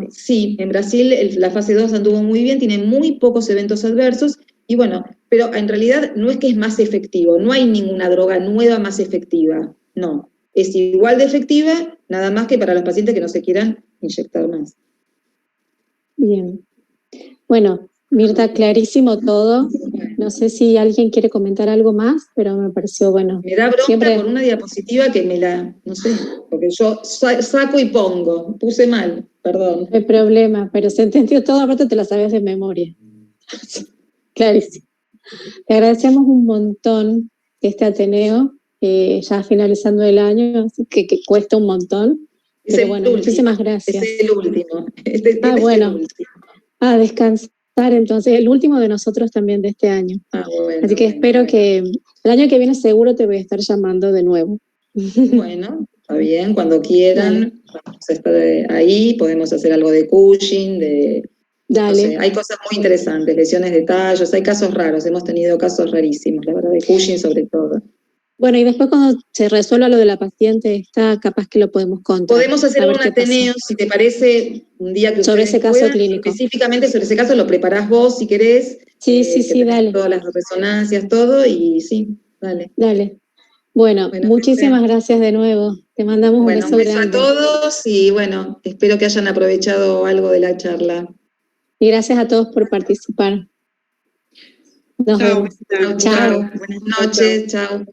Sí, en Brasil la fase 2 anduvo muy bien, tiene muy pocos eventos adversos, y bueno, pero en realidad no es que es más efectivo, no hay ninguna droga nueva más efectiva, no. Es igual de efectiva, nada más que para los pacientes que no se quieran inyectar más. Bien. Bueno, Mirta, clarísimo todo. No sé si alguien quiere comentar algo más, pero me pareció bueno. Me da bronca por una diapositiva que no sé, porque yo saco y pongo, puse mal, perdón. No hay problema, pero se entendió todo, aparte te lo sabes de memoria. Clarísimo. Te agradecemos un montón este Ateneo, ya finalizando el año, así que cuesta un montón. Pero bueno, muchísimas gracias. Es el último. Bueno. a descansar, entonces, el último de nosotros también de este año. Bueno, así que espero que el año que viene seguro te voy a estar llamando de nuevo. Bueno, está bien, cuando quieran, vamos a estar ahí, podemos hacer algo de Cushing, Dale. No sé, hay cosas muy interesantes, lesiones de tallos, hay casos raros, hemos tenido casos rarísimos, la verdad, de Cushing sobre todo. Bueno, y después cuando se resuelva lo de la paciente esta, capaz que lo podemos contar. Podemos hacer un Ateneo, si te parece, un día que sobre ustedes ese caso puedan, clínico. específicamente sobre ese caso lo preparás vos si querés. Sí, dale. Todas las resonancias, todo, y sí, dale. Dale. Bueno, muchísimas gracias de nuevo. Te mandamos un beso grande. Un beso a todos y bueno, espero que hayan aprovechado algo de la charla. Y gracias a todos por participar. Nos vemos. Chao. Buenas noches, chao.